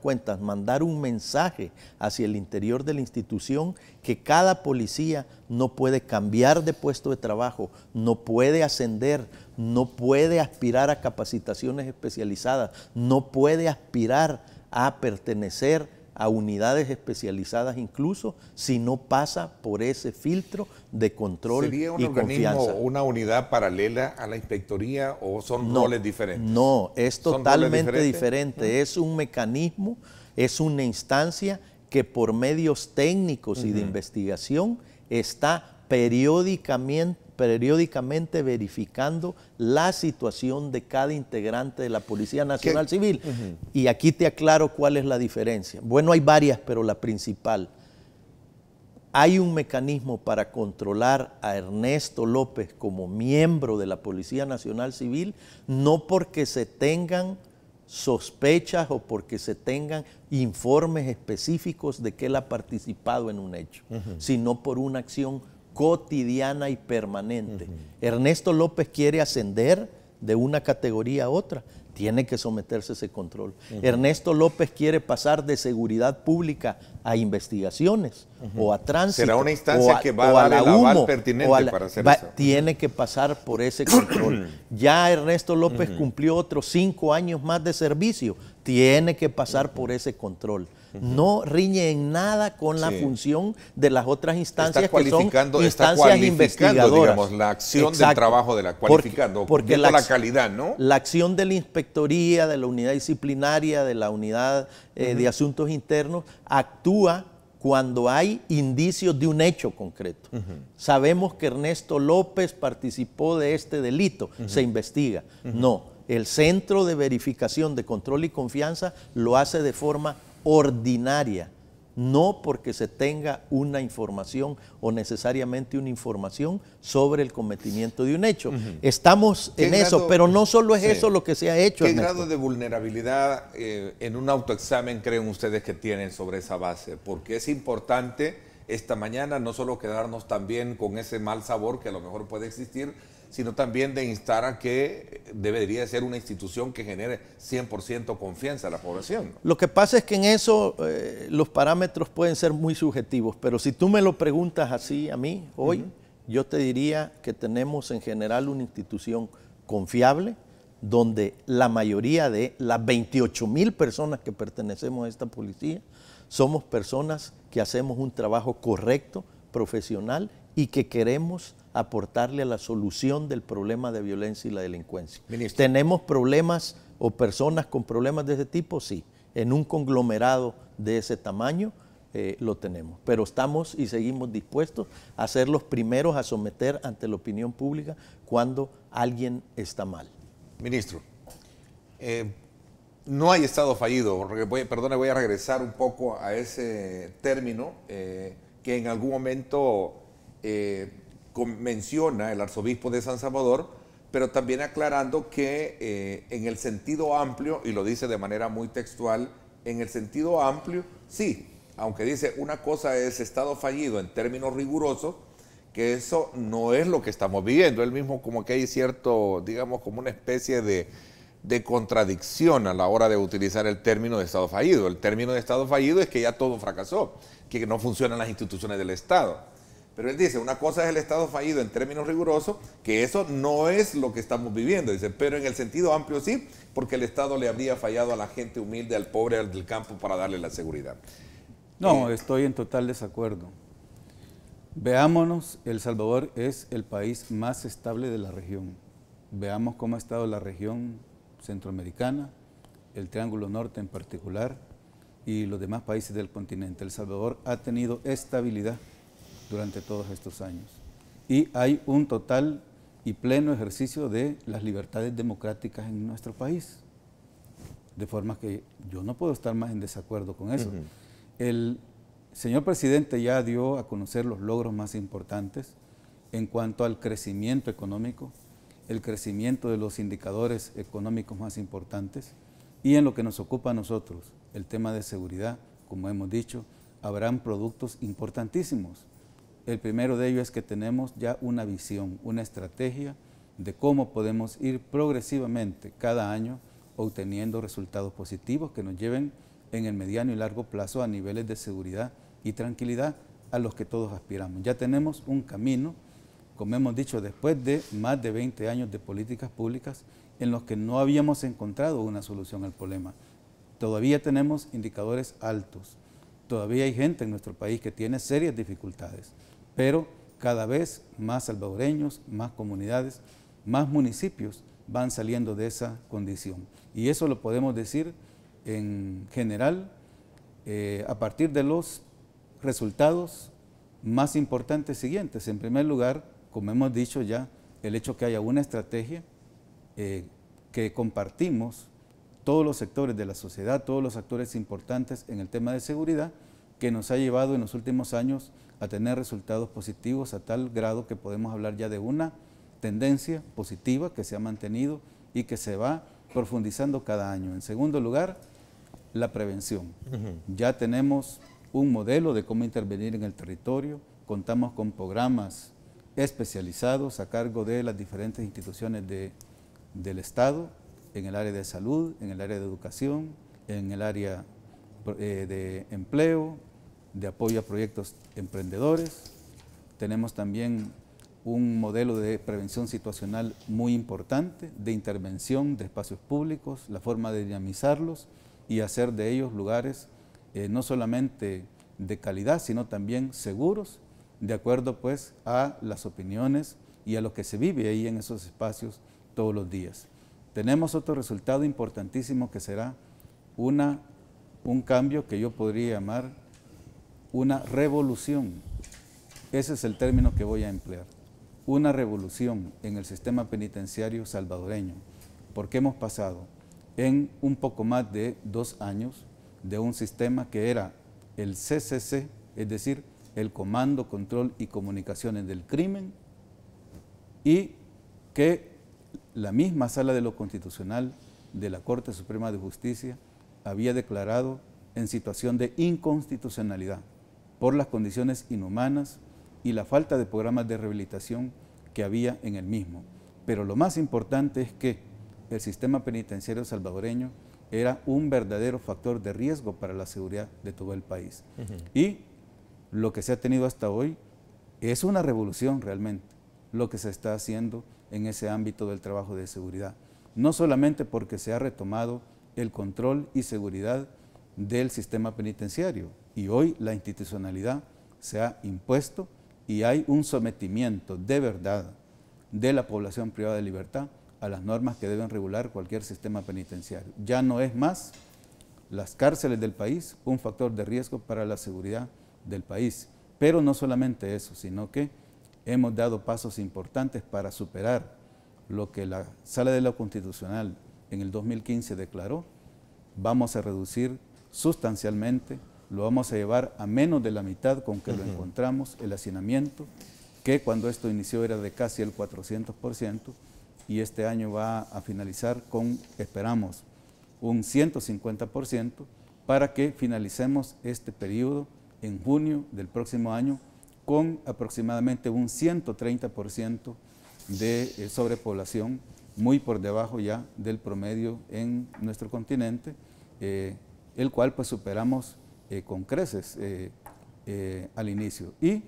D: cuentas, mandar un mensaje hacia el interior de la institución que cada policía no puede cambiar de puesto de trabajo, no puede ascender, no puede aspirar a capacitaciones especializadas, no puede aspirar a pertenecer a unidades especializadas incluso, si no pasa por ese filtro de control y confianza. ¿Sería un organismo o
B: una unidad paralela a la inspectoría o son roles diferentes?
D: No, es totalmente diferente. Es un mecanismo, es una instancia que por medios técnicos y de investigación está periódicamente verificando la situación de cada integrante de la Policía Nacional Civil. Y aquí te aclaro cuál es la diferencia. Bueno, hay varias, pero la principal. Hay un mecanismo para controlar a Ernesto López como miembro de la Policía Nacional Civil, no porque se tengan sospechas o porque se tengan informes específicos de que él ha participado en un hecho, sino por una acción cotidiana y permanente. Ernesto López quiere ascender de una categoría a otra, tiene que someterse a ese control. Ernesto López quiere pasar de seguridad pública a investigaciones o a tránsito.
B: Será una instancia que va a dar el aval pertinente para hacer eso.
D: Tiene que pasar por ese control. Ya Ernesto López cumplió otros 5 años más de servicio, tiene que pasar por ese control. No riñe en nada con la función de las otras instancias que son instancias investigadoras.
B: Digamos, la acción del trabajo de la cualificando,
D: porque
B: la calidad, ¿no?
D: La acción de la inspectoría, de la unidad disciplinaria, de la unidad de asuntos internos, actúa cuando hay indicios de un hecho concreto. Sabemos que Ernesto López participó de este delito, se investiga. No, el Centro de Verificación de Control y Confianza lo hace de forma ordinaria. no porque se tenga una información o necesariamente una información sobre el cometimiento de un hecho. Estamos en eso, pero no solo es eso lo que se ha hecho.
B: ¿Qué grado de vulnerabilidad en un autoexamen creen ustedes que tienen sobre esa base? Porque es importante esta mañana no solo quedarnos también con ese mal sabor que a lo mejor puede existir, sino también de instar a que debería ser una institución que genere 100% confianza a la población.
D: Lo que pasa es que en eso los parámetros pueden ser muy subjetivos, pero si tú me lo preguntas así a mí hoy, yo te diría que tenemos en general una institución confiable, donde la mayoría de las 28,000 personas que pertenecemos a esta policía somos personas que hacemos un trabajo correcto, profesional y que queremos aportarle a la solución del problema de violencia y la delincuencia.
B: Ministro.
D: ¿Tenemos problemas o personas con problemas de ese tipo? Sí. En un conglomerado de ese tamaño lo tenemos. Pero estamos y seguimos dispuestos a ser los primeros a someter ante la opinión pública cuando alguien está mal.
B: Ministro, no hay Estado fallido, porque voy a regresar un poco a ese término que en algún momento menciona el arzobispo de San Salvador, pero también aclarando que en el sentido amplio, y lo dice de manera muy textual, en el sentido amplio, sí, aunque dice una cosa es Estado fallido en términos rigurosos, que eso no es lo que estamos viviendo. Él mismo como que hay cierto, digamos, como una especie de contradicción a la hora de utilizar el término de Estado fallido. El término de Estado fallido es que ya todo fracasó, que no funcionan las instituciones del Estado. Pero él dice, una cosa es el Estado fallido en términos rigurosos, que eso no es lo que estamos viviendo, dice, pero en el sentido amplio sí, porque el Estado le habría fallado a la gente humilde, al pobre, al del campo para darle la seguridad.
C: No, estoy en total desacuerdo. Veámonos, El Salvador es el país más estable de la región. Veamos cómo ha estado la región centroamericana, el Triángulo Norte en particular, y los demás países del continente. El Salvador ha tenido estabilidad durante todos estos años. Y hay un total y pleno ejercicio de las libertades democráticas en nuestro país. De forma que yo no puedo estar más en desacuerdo con eso. El señor presidente ya dio a conocer los logros más importantes en cuanto al crecimiento económico, el crecimiento de los indicadores económicos más importantes y en lo que nos ocupa a nosotros, el tema de seguridad, como hemos dicho, habrán productos importantísimos. El primero de ellos es que tenemos ya una visión, una estrategia de cómo podemos ir progresivamente cada año obteniendo resultados positivos que nos lleven en el mediano y largo plazo a niveles de seguridad y tranquilidad a los que todos aspiramos. Ya tenemos un camino, como hemos dicho, después de más de 20 años de políticas públicas en los que no habíamos encontrado una solución al problema. Todavía tenemos indicadores altos, todavía hay gente en nuestro país que tiene serias dificultades, pero cada vez más salvadoreños, más comunidades, más municipios van saliendo de esa condición. Y eso lo podemos decir en general a partir de los resultados más importantes siguientes. En primer lugar, como hemos dicho ya, el hecho que haya una estrategia que compartimos todos los sectores de la sociedad, todos los actores importantes en el tema de seguridad, que nos ha llevado en los últimos años a tener resultados positivos a tal grado que podemos hablar ya de una tendencia positiva que se ha mantenido y que se va profundizando cada año. En segundo lugar, la prevención. Ya tenemos un modelo de cómo intervenir en el territorio, contamos con programas especializados a cargo de las diferentes instituciones del Estado, en el área de salud, en el área de educación, en el área de empleo, de apoyo a proyectos emprendedores. Tenemos también un modelo de prevención situacional muy importante, de intervención de espacios públicos, la forma de dinamizarlos y hacer de ellos lugares no solamente de calidad, sino también seguros, de acuerdo pues a las opiniones y a lo que se vive ahí en esos espacios todos los días. Tenemos otro resultado importantísimo que será un cambio que yo podría llamar una revolución. Ese es el término que voy a emplear. Una revolución en el sistema penitenciario salvadoreño, porque hemos pasado en un poco más de 2 años de un sistema que era el CCC, es decir, el Comando, Control y Comunicaciones del Crimen, y que la misma Sala de lo Constitucional de la Corte Suprema de Justicia había declarado en situación de inconstitucionalidad por las condiciones inhumanas y la falta de programas de rehabilitación que había en el mismo. Pero lo más importante es que el sistema penitenciario salvadoreño era un verdadero factor de riesgo para la seguridad de todo el país. Y lo que se ha tenido hasta hoy es una revolución realmente, lo que se está haciendo en ese ámbito del trabajo de seguridad. No solamente porque se ha retomado el control y seguridad del sistema penitenciario, y hoy la institucionalidad se ha impuesto y hay un sometimiento de verdad de la población privada de libertad a las normas que deben regular cualquier sistema penitenciario. Ya no es más las cárceles del país un factor de riesgo para la seguridad del país. Pero no solamente eso, sino que hemos dado pasos importantes para superar lo que la Sala de lo Constitucional en el 2015 declaró. Vamos a reducir sustancialmente, lo vamos a llevar a menos de la mitad con que lo encontramos, el hacinamiento, que cuando esto inició era de casi el 400%, y este año va a finalizar con, esperamos, un 150%, para que finalicemos este periodo en junio del próximo año con aproximadamente un 130% de sobrepoblación, muy por debajo ya del promedio en nuestro continente, el cual pues superamos con creces al inicio. Y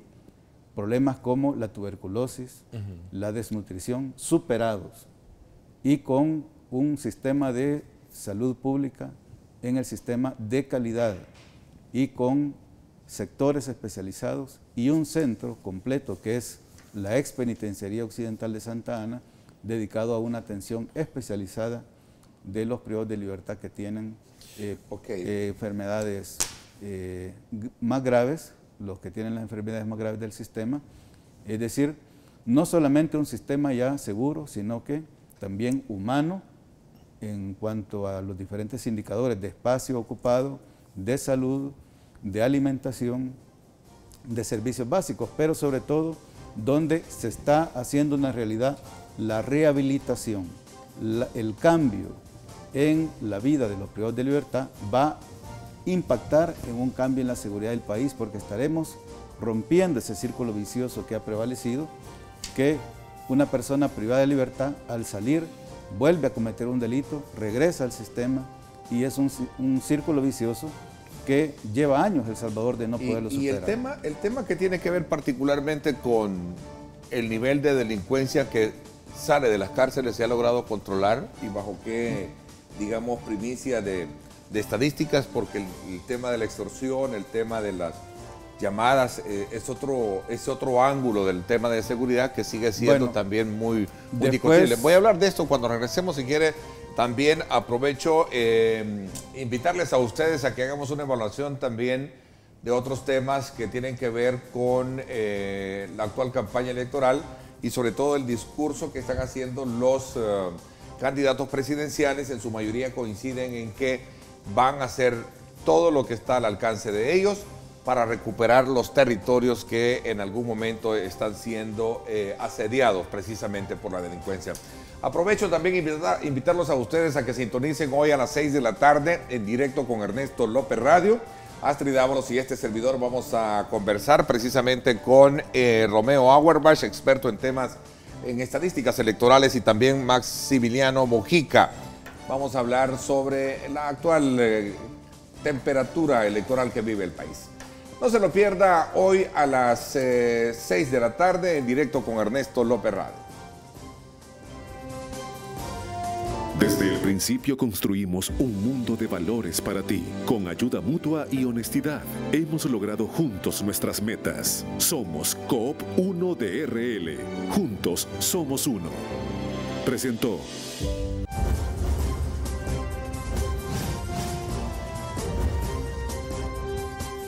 C: problemas como la tuberculosis, la desnutrición, superados, y con un sistema de salud pública en el sistema de calidad y con sectores especializados y un centro completo que es la ex Penitenciaría Occidental de Santa Ana, dedicado a una atención especializada de los privados de libertad que tienen enfermedades más graves, los que tienen las enfermedades más graves del sistema. Es decir, no solamente un sistema ya seguro, sino que también humano en cuanto a los diferentes indicadores de espacio ocupado, de salud, de alimentación, de servicios básicos, pero sobre todo donde se está haciendo una realidad la rehabilitación, el cambio en la vida de los privados de libertad va a impactar en un cambio en la seguridad del país, porque estaremos rompiendo ese círculo vicioso que ha prevalecido, que una persona privada de libertad al salir vuelve a cometer un delito, regresa al sistema y es un círculo vicioso que lleva años El Salvador de no poderlo superar.
B: Y el tema que tiene que ver particularmente con el nivel de delincuencia que sale de las cárceles, se ha logrado controlar y bajo qué, digamos, primicia de estadísticas, porque el tema de la extorsión, el tema de las llamadas, es otro ángulo del tema de seguridad que sigue siendo también muy discutible. Voy a hablar de esto cuando regresemos, si quiere. También aprovecho invitarles a ustedes a que hagamos una evaluación también de otros temas que tienen que ver con la actual campaña electoral y sobre todo el discurso que están haciendo los candidatos presidenciales. En su mayoría coinciden en que van a hacer todo lo que está al alcance de ellos para recuperar los territorios que en algún momento están siendo asediados precisamente por la delincuencia. Aprovecho también invitarlos a ustedes a que sintonicen hoy a las 6 de la tarde en directo con Ernesto López Radio. Astrid Ábalos y este servidor vamos a conversar precisamente con Romeo Auerbach, experto en temas en estadísticas electorales, y también Maximiliano Mojica. Vamos a hablar sobre la actual temperatura electoral que vive el país. No se lo pierda hoy a las 6 de la tarde en directo con Ernesto López Radio.
F: Desde el principio construimos un mundo de valores para ti. Con ayuda mutua y honestidad, hemos logrado juntos nuestras metas. Somos Coop 1 de RL. Juntos somos uno. Presentó.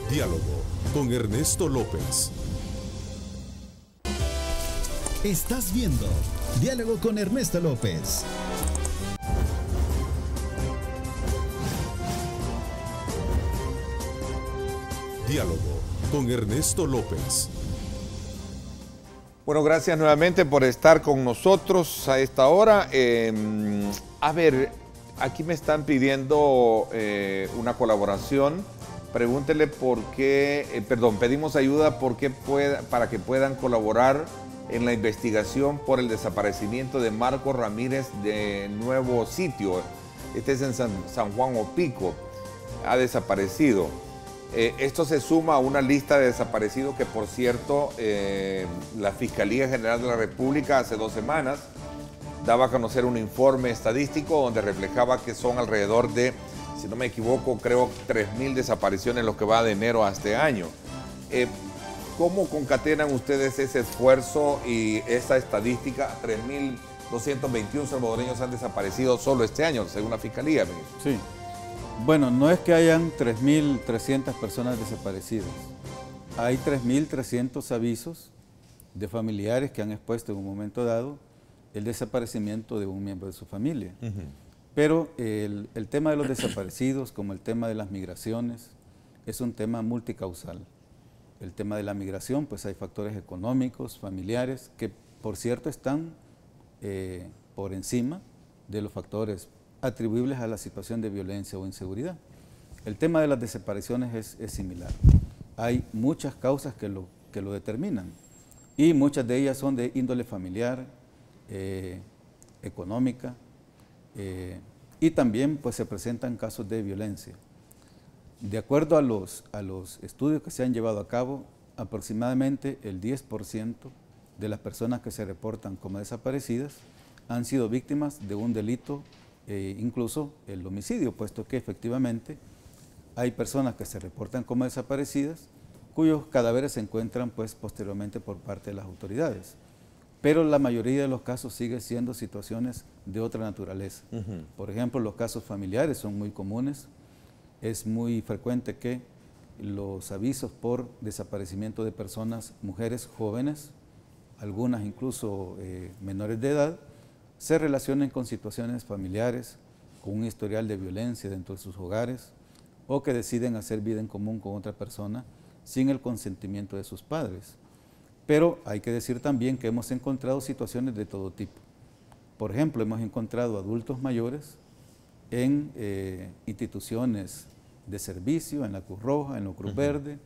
A: Diálogo con Ernesto López.
E: Estás viendo Diálogo con Ernesto López.
A: Diálogo con Ernesto López.
B: Bueno, gracias nuevamente por estar con nosotros a esta hora. A ver, aquí me están pidiendo una colaboración. Pregúntele por qué, pedimos ayuda para que puedan colaborar en la investigación por el desaparecimiento de Marcos Ramírez de Nuevo Sitio. Este es en San Juan Opico. Ha desaparecido. Esto se suma a una lista de desaparecidos que, por cierto, la Fiscalía General de la República hace 2 semanas daba a conocer un informe estadístico donde reflejaba que son alrededor de, si no me equivoco, creo 3.000 desapariciones en lo que va de enero a este año. ¿Cómo concatenan ustedes ese esfuerzo y esa estadística? 3.221 salvadoreños han desaparecido solo este año, según la Fiscalía, ministro.
C: Sí. Bueno, no es que hayan 3.300 personas desaparecidas. Hay 3.300 avisos de familiares que han expuesto en un momento dado el desaparecimiento de un miembro de su familia. Pero el tema de los desaparecidos, como el tema de las migraciones, es un tema multicausal. El tema de la migración, pues hay factores económicos, familiares, que por cierto están por encima de los factores atribuibles a la situación de violencia o inseguridad. El tema de las desapariciones es similar. Hay muchas causas que lo determinan y muchas de ellas son de índole familiar, económica, y también pues se presentan casos de violencia. De acuerdo a los estudios que se han llevado a cabo, aproximadamente el 10% de las personas que se reportan como desaparecidas han sido víctimas de un delito, incluso el homicidio, puesto que efectivamente hay personas que se reportan como desaparecidas cuyos cadáveres se encuentran pues posteriormente por parte de las autoridades. Pero la mayoría de los casos sigue siendo situaciones de otra naturaleza. Por ejemplo, los casos familiares son muy comunes. Es muy frecuente que los avisos por desaparecimiento de personas, mujeres jóvenes, algunas incluso menores de edad, se relacionen con situaciones familiares, con un historial de violencia dentro de sus hogares, o que deciden hacer vida en común con otra persona sin el consentimiento de sus padres. Pero hay que decir también que hemos encontrado situaciones de todo tipo. Por ejemplo, hemos encontrado adultos mayores en instituciones de servicio, en la Cruz Roja, en la Cruz Verde,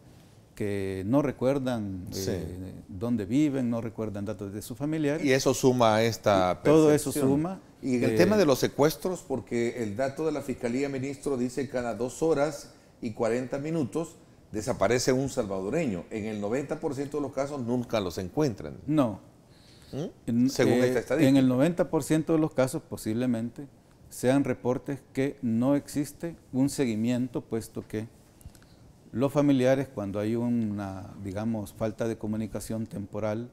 C: que no recuerdan dónde viven, no recuerdan datos de sus familiares.
B: Y eso suma a esta percepción.
C: Todo eso suma.
B: Y el tema de los secuestros, porque el dato de la Fiscalía, ministro, dice que cada 2 horas y 40 minutos desaparece un salvadoreño. En el 90% de los casos nunca los encuentran.
C: No.
B: Según esta estadística.
C: En el 90% de los casos posiblemente sean reportes que no existe un seguimiento, puesto que los familiares, cuando hay una, digamos, falta de comunicación temporal,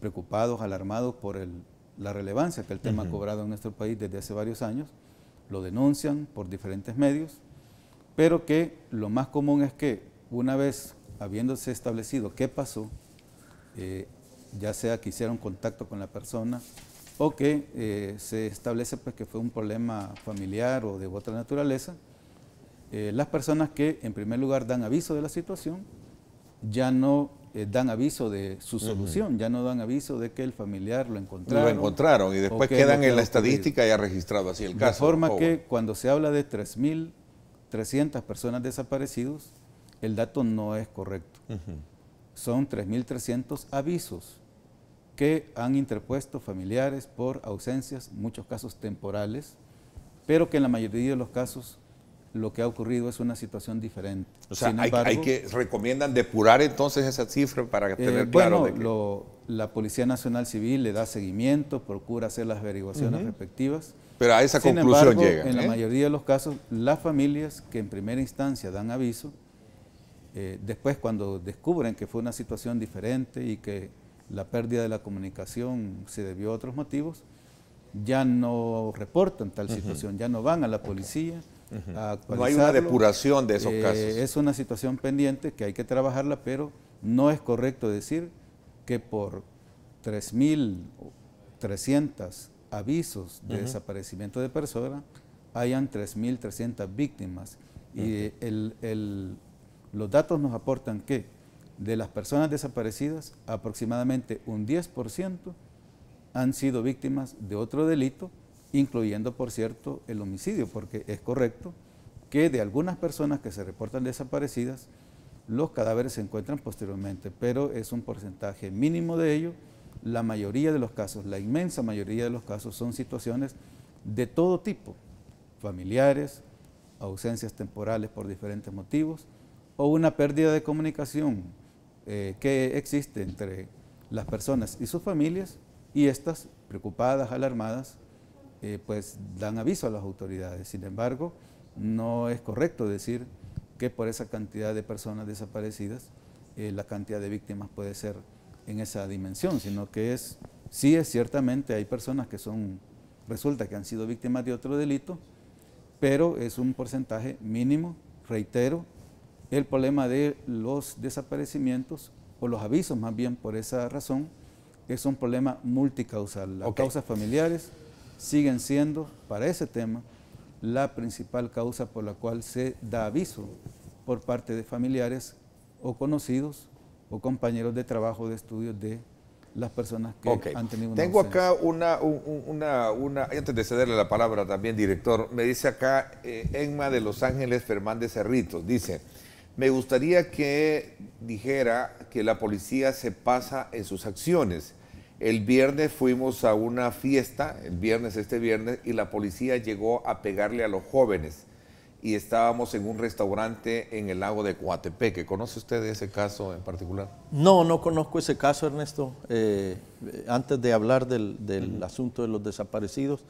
C: preocupados, alarmados por la relevancia que el tema ha cobrado en nuestro país desde hace varios años, lo denuncian por diferentes medios, pero que lo más común es que una vez habiéndose establecido qué pasó, ya sea que hicieron contacto con la persona o que se establece pues, que fue un problema familiar o de otra naturaleza, las personas que en primer lugar dan aviso de la situación ya no dan aviso de su solución, ya no dan aviso de que el familiar lo encontraron.
B: Lo encontraron y después quedan en la estadística ya registrado así el caso.
C: De forma que cuando se habla de 3.300 personas desaparecidos, el dato no es correcto. Son 3.300 avisos que han interpuesto familiares por ausencias, en muchos casos temporales, pero que en la mayoría de los casos lo que ha ocurrido es una situación diferente.
B: O sea, recomiendan depurar entonces esa cifra para tener claro de que...
C: la Policía Nacional Civil le da seguimiento, procura hacer las averiguaciones respectivas.
B: Pero a esa conclusión llegan.
C: En la mayoría de los casos, las familias que en primera instancia dan aviso, después cuando descubren que fue una situación diferente y que la pérdida de la comunicación se debió a otros motivos, ya no reportan tal situación, ya no van a la policía a actualizarlo.
B: No hay una depuración de esos casos.
C: Es una situación pendiente que hay que trabajarla, pero no es correcto decir que por 3.300 avisos de desaparecimiento de personas hayan 3.300 víctimas. Y Los datos nos aportan que de las personas desaparecidas, aproximadamente un 10% han sido víctimas de otro delito, incluyendo, por cierto, el homicidio, porque es correcto que de algunas personas que se reportan desaparecidas, los cadáveres se encuentran posteriormente, pero es un porcentaje mínimo de ello. La mayoría de los casos, la inmensa mayoría de los casos son situaciones de todo tipo, familiares, ausencias temporales por diferentes motivos, o una pérdida de comunicación que existe entre las personas y sus familias, y estas, preocupadas, alarmadas, pues dan aviso a las autoridades. Sin embargo, no es correcto decir que por esa cantidad de personas desaparecidas la cantidad de víctimas puede ser en esa dimensión, sino que sí es ciertamente, hay personas que resulta que han sido víctimas de otro delito, pero es un porcentaje mínimo. Reitero, el problema de los desaparecimientos, o los avisos más bien por esa razón, es un problema multicausal. Las causas familiares siguen siendo, para ese tema, la principal causa por la cual se da aviso por parte de familiares o conocidos o compañeros de trabajo, de estudios de las personas que han tenido una
B: Tengo
C: ausencia.
B: acá antes de cederle la palabra también, director, me dice acá Enma de Los Ángeles Fernández Cerritos, dice: me gustaría que dijera que la policía se pasa en sus acciones. El viernes fuimos a una fiesta, este viernes, y la policía llegó a pegarle a los jóvenes. Y estábamos en un restaurante en el lago de Coatepeque. ¿Conoce usted ese caso en particular?
D: No, no conozco ese caso, Ernesto. Antes de hablar del asunto de los desaparecidos,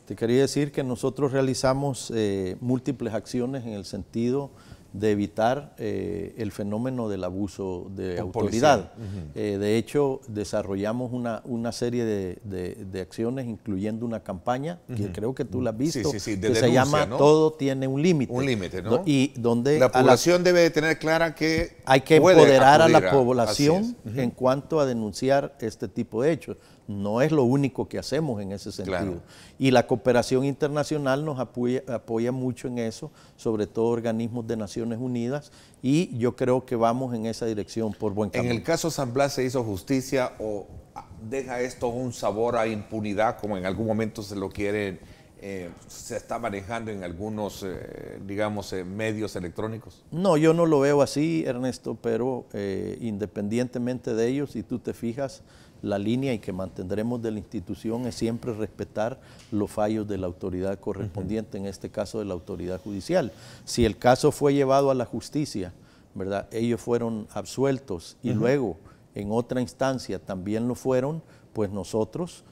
D: te quería decir que nosotros realizamos múltiples acciones en el sentido de evitar el fenómeno del abuso de autoridad. De hecho, desarrollamos una serie de acciones, incluyendo una campaña, que creo que tú la has visto,
B: de
D: que
B: denuncia,
D: se llama
B: ¿no?
D: Todo tiene un límite.
B: Un límite, ¿no?
D: Y donde
B: la población debe tener clara que
D: hay que
B: puede
D: empoderar a
B: acudir
D: la población en cuanto a denunciar este tipo de hechos. No es lo único que hacemos en ese sentido.
B: Claro.
D: Y la cooperación internacional nos apoya mucho en eso, sobre todo organismos de Naciones Unidas, y yo creo que vamos en esa dirección por buen camino.
B: ¿En el caso San Blas se hizo justicia o deja esto un sabor a impunidad, como en algún momento se lo quieren, se está manejando en algunos, digamos, medios electrónicos?
D: No, yo no lo veo así, Ernesto, pero independientemente de ello, si tú te fijas, la línea y que mantendremos de la institución es siempre respetar los fallos de la autoridad correspondiente, en este caso de la autoridad judicial. Si el caso fue llevado a la justicia, ¿verdad? Ellos fueron absueltos y luego en otra instancia también lo fueron, pues nosotros,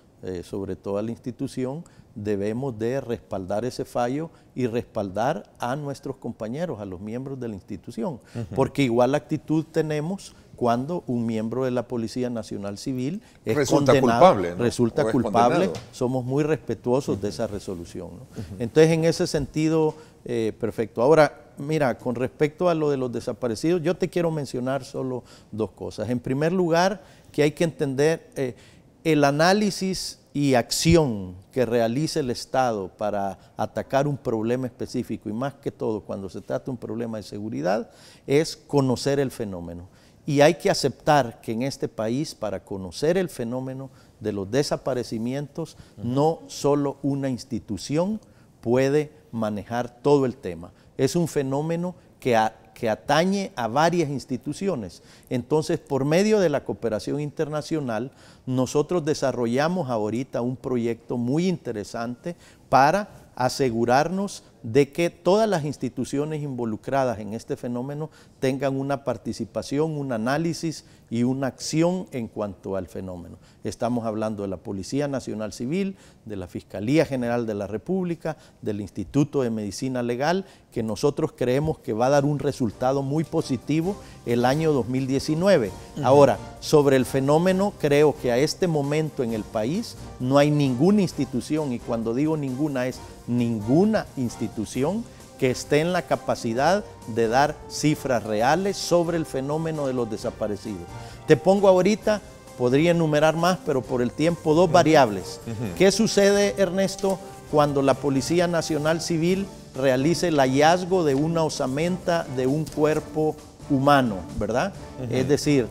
D: sobre todo la institución, debemos de respaldar ese fallo y respaldar a nuestros compañeros, a los miembros de la institución, porque igual actitud tenemos cuando un miembro de la Policía Nacional Civil es
B: resulta
D: condenado,
B: culpable, ¿no?
D: resulta
B: O es
D: culpable,
B: condenado.
D: somos muy respetuosos de esa resolución, ¿no? Entonces, en ese sentido, perfecto. Ahora, mira, con respecto a lo de los desaparecidos, yo te quiero mencionar solo dos cosas. En primer lugar, que hay que entender el análisis y acción que realice el Estado para atacar un problema específico, y más que todo cuando se trata de un problema de seguridad, es conocer el fenómeno. Y hay que aceptar que en este país, para conocer el fenómeno de los desaparecimientos, no solo una institución puede manejar todo el tema. Es un fenómeno que atañe a varias instituciones. Entonces, por medio de la cooperación internacional, nosotros desarrollamos ahorita un proyecto muy interesante para asegurarnos de que todas las instituciones involucradas en este fenómeno tengan una participación, un análisis y una acción en cuanto al fenómeno. Estamos hablando de la Policía Nacional Civil, de la Fiscalía General de la República, del Instituto de Medicina Legal, que nosotros creemos que va a dar un resultado muy positivo el año 2019. Ahora, sobre el fenómeno, creo que a este momento en el país no hay ninguna institución, y cuando digo ninguna es ninguna institución que esté en la capacidad de dar cifras reales sobre el fenómeno de los desaparecidos. Te pongo ahorita, podría enumerar más, pero por el tiempo, dos variables. ¿Qué sucede, Ernesto, cuando la Policía Nacional Civil realice el hallazgo de una osamenta de un cuerpo humano, ¿verdad? Es decir,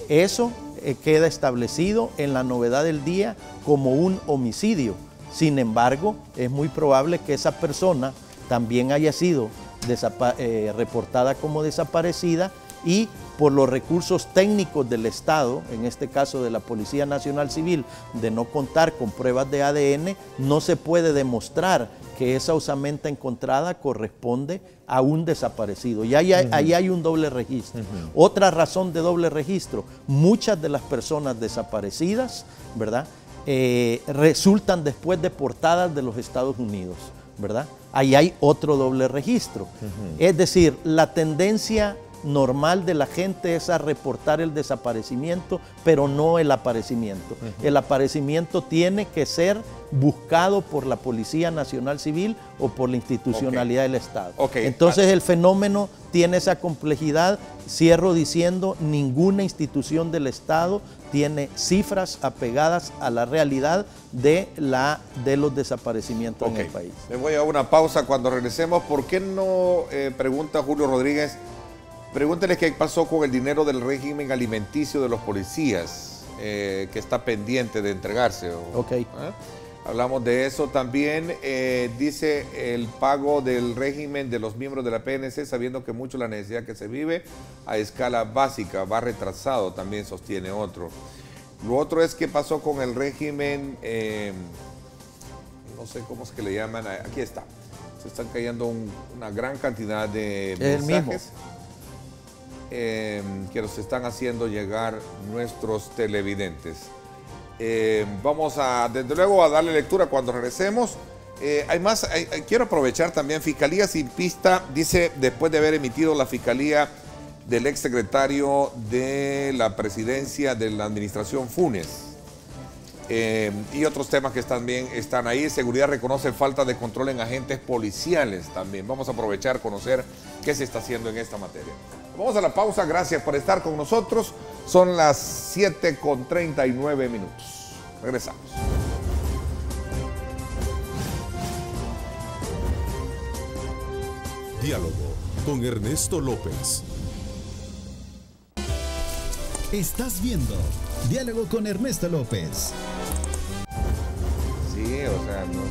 D: eso queda establecido en la novedad del día como un homicidio. Sin embargo, es muy probable que esa persona también haya sido reportada como desaparecida y por los recursos técnicos del Estado, en este caso de la Policía Nacional Civil, de no contar con pruebas de ADN, no se puede demostrar que esa osamenta encontrada corresponde a un desaparecido. Y ahí hay un doble registro. Otra razón de doble registro, muchas de las personas desaparecidas, ¿verdad?, resultan después deportadas de los Estados Unidos, ¿verdad? Ahí hay otro doble registro. Es decir, la tendencia normal de la gente es a reportar el desaparecimiento, pero no el aparecimiento. El aparecimiento tiene que ser buscado por la Policía Nacional Civil o por la institucionalidad del Estado. Entonces el fenómeno tiene esa complejidad. Cierro diciendo, ninguna institución del Estado tiene cifras apegadas a la realidad de los desaparecimientos en el país.
B: Me voy a una pausa. Cuando regresemos, ¿por qué no, pregunta Julio Rodríguez, pregúntenle qué pasó con el dinero del régimen alimenticio de los policías, que está pendiente de entregarse? Hablamos de eso también. Dice el pago del régimen de los miembros de la PNC, sabiendo que mucho la necesidad que se vive a escala básica va retrasado, también sostiene otro. Lo otro es qué pasó con el régimen, no sé cómo es que le llaman, aquí está. Se están cayendo una gran cantidad de mensajes que nos están haciendo llegar nuestros televidentes. Vamos a, desde luego, a darle lectura cuando regresemos. Hay más, quiero aprovechar también, Fiscalía sin pista, dice, después de haber emitido la Fiscalía del exsecretario de la Presidencia de la Administración Funes. Y otros temas que también están ahí. Seguridad reconoce falta de control en agentes policiales también. Vamos a aprovechar, conocer qué se está haciendo en esta materia. Vamos a la pausa, gracias por estar con nosotros. Son las 7:39. Regresamos.
A: Diálogo con Ernesto López.
E: Estás viendo Diálogo con Ernesto López.
B: Sí, o sea, no.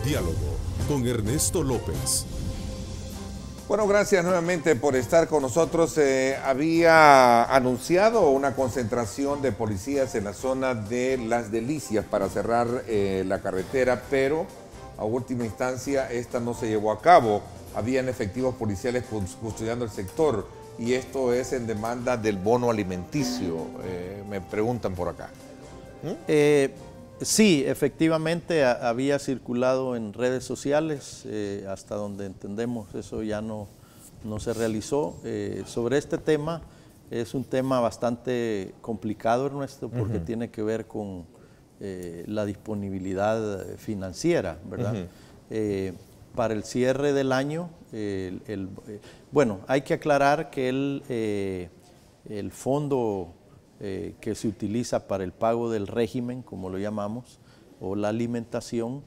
A: Diálogo con Ernesto López.
B: Bueno, gracias nuevamente por estar con nosotros. Había anunciado una concentración de policías en la zona de Las Delicias para cerrar la carretera, pero a última instancia esta no se llevó a cabo. Habían efectivos policiales custodiando el sector y esto es en demanda del bono alimenticio, me preguntan por acá.
D: Sí, efectivamente había circulado en redes sociales, hasta donde entendemos eso ya no se realizó. Sobre este tema, es un tema bastante complicado, Ernesto, porque tiene que ver con la disponibilidad financiera, ¿verdad? Para el cierre del año, bueno, hay que aclarar que el fondo que se utiliza para el pago del régimen, como lo llamamos, o la alimentación,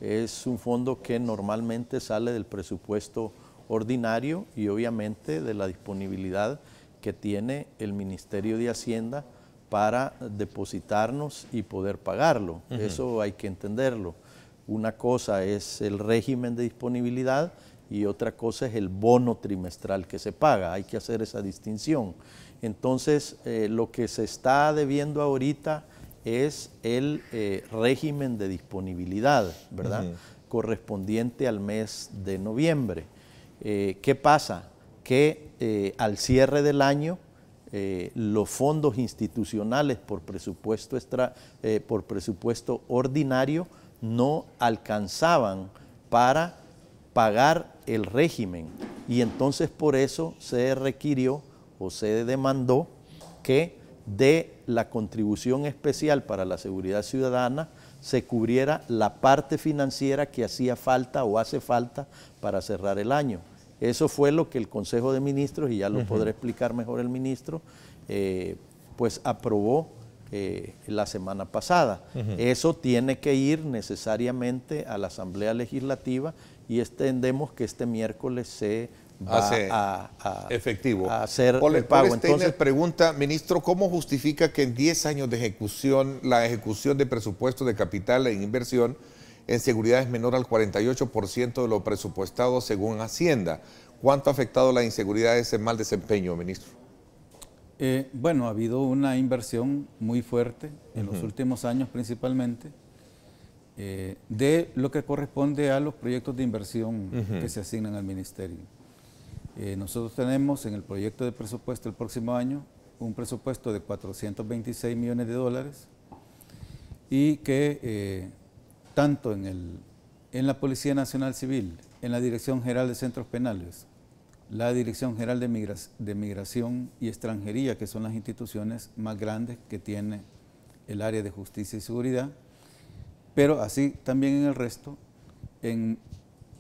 D: es un fondo que normalmente sale del presupuesto ordinario y obviamente de la disponibilidad que tiene el Ministerio de Hacienda para depositarnos y poder pagarlo. Eso hay que entenderlo. Una cosa es el régimen de disponibilidad y otra cosa es el bono trimestral que se paga. Hay que hacer esa distinción. Entonces, lo que se está debiendo ahorita es el régimen de disponibilidad, ¿verdad? Correspondiente al mes de noviembre. ¿Qué pasa? Que al cierre del año, los fondos institucionales por presupuesto ordinario no alcanzaban para pagar el régimen y entonces por eso se requirió o se demandó que de la contribución especial para la seguridad ciudadana se cubriera la parte financiera que hacía falta o hace falta para cerrar el año. Eso fue lo que el Consejo de Ministros, y ya lo podrá explicar mejor el ministro, pues aprobó la semana pasada. Eso tiene que ir necesariamente a la Asamblea Legislativa y entendemos que este miércoles se va
B: efectivo.
D: a hacer
B: Paul
D: el pago.
B: Entonces pregunta, ministro, ¿cómo justifica que en 10 años de ejecución, la ejecución de presupuesto de capital e inversión en seguridad es menor al 48% de lo presupuestado según Hacienda? ¿Cuánto ha afectado la inseguridad ese mal desempeño, ministro?
C: Bueno, ha habido una inversión muy fuerte en los últimos años principalmente de lo que corresponde a los proyectos de inversión que se asignan al ministerio. Nosotros tenemos en el proyecto de presupuesto el próximo año un presupuesto de 426 millones de dólares y que tanto en la Policía Nacional Civil, en la Dirección General de Centros Penales, la Dirección General de Migración y Extranjería, que son las instituciones más grandes que tiene el área de justicia y seguridad, pero así también en el resto, en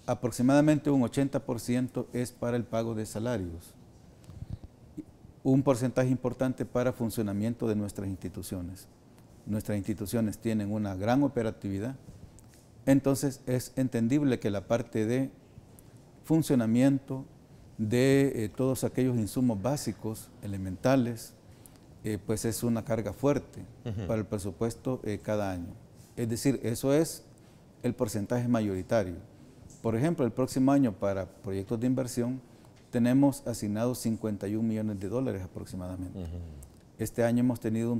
C: aproximadamente un 80% es para el pago de salarios, un porcentaje importante para funcionamiento de nuestras instituciones. Nuestras instituciones tienen una gran operatividad, entonces es entendible que la parte de funcionamiento de todos aquellos insumos básicos, elementales, pues es una carga fuerte para el presupuesto cada año. Es decir, eso es el porcentaje mayoritario. Por ejemplo, el próximo año para proyectos de inversión tenemos asignados 51 millones de dólares aproximadamente. Este año hemos tenido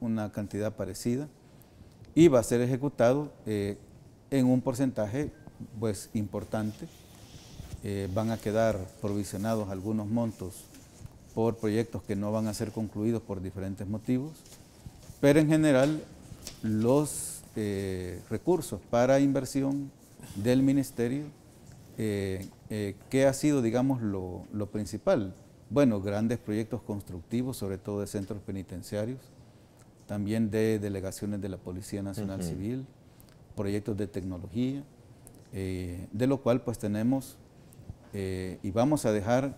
C: una cantidad parecida y va a ser ejecutado en un porcentaje pues importante. Van a quedar provisionados algunos montos por proyectos que no van a ser concluidos por diferentes motivos, pero en general los recursos para inversión del ministerio, ¿qué ha sido, digamos, lo principal? Bueno, grandes proyectos constructivos, sobre todo de centros penitenciarios, también de delegaciones de la Policía Nacional Civil, proyectos de tecnología, de lo cual pues tenemos y vamos a dejar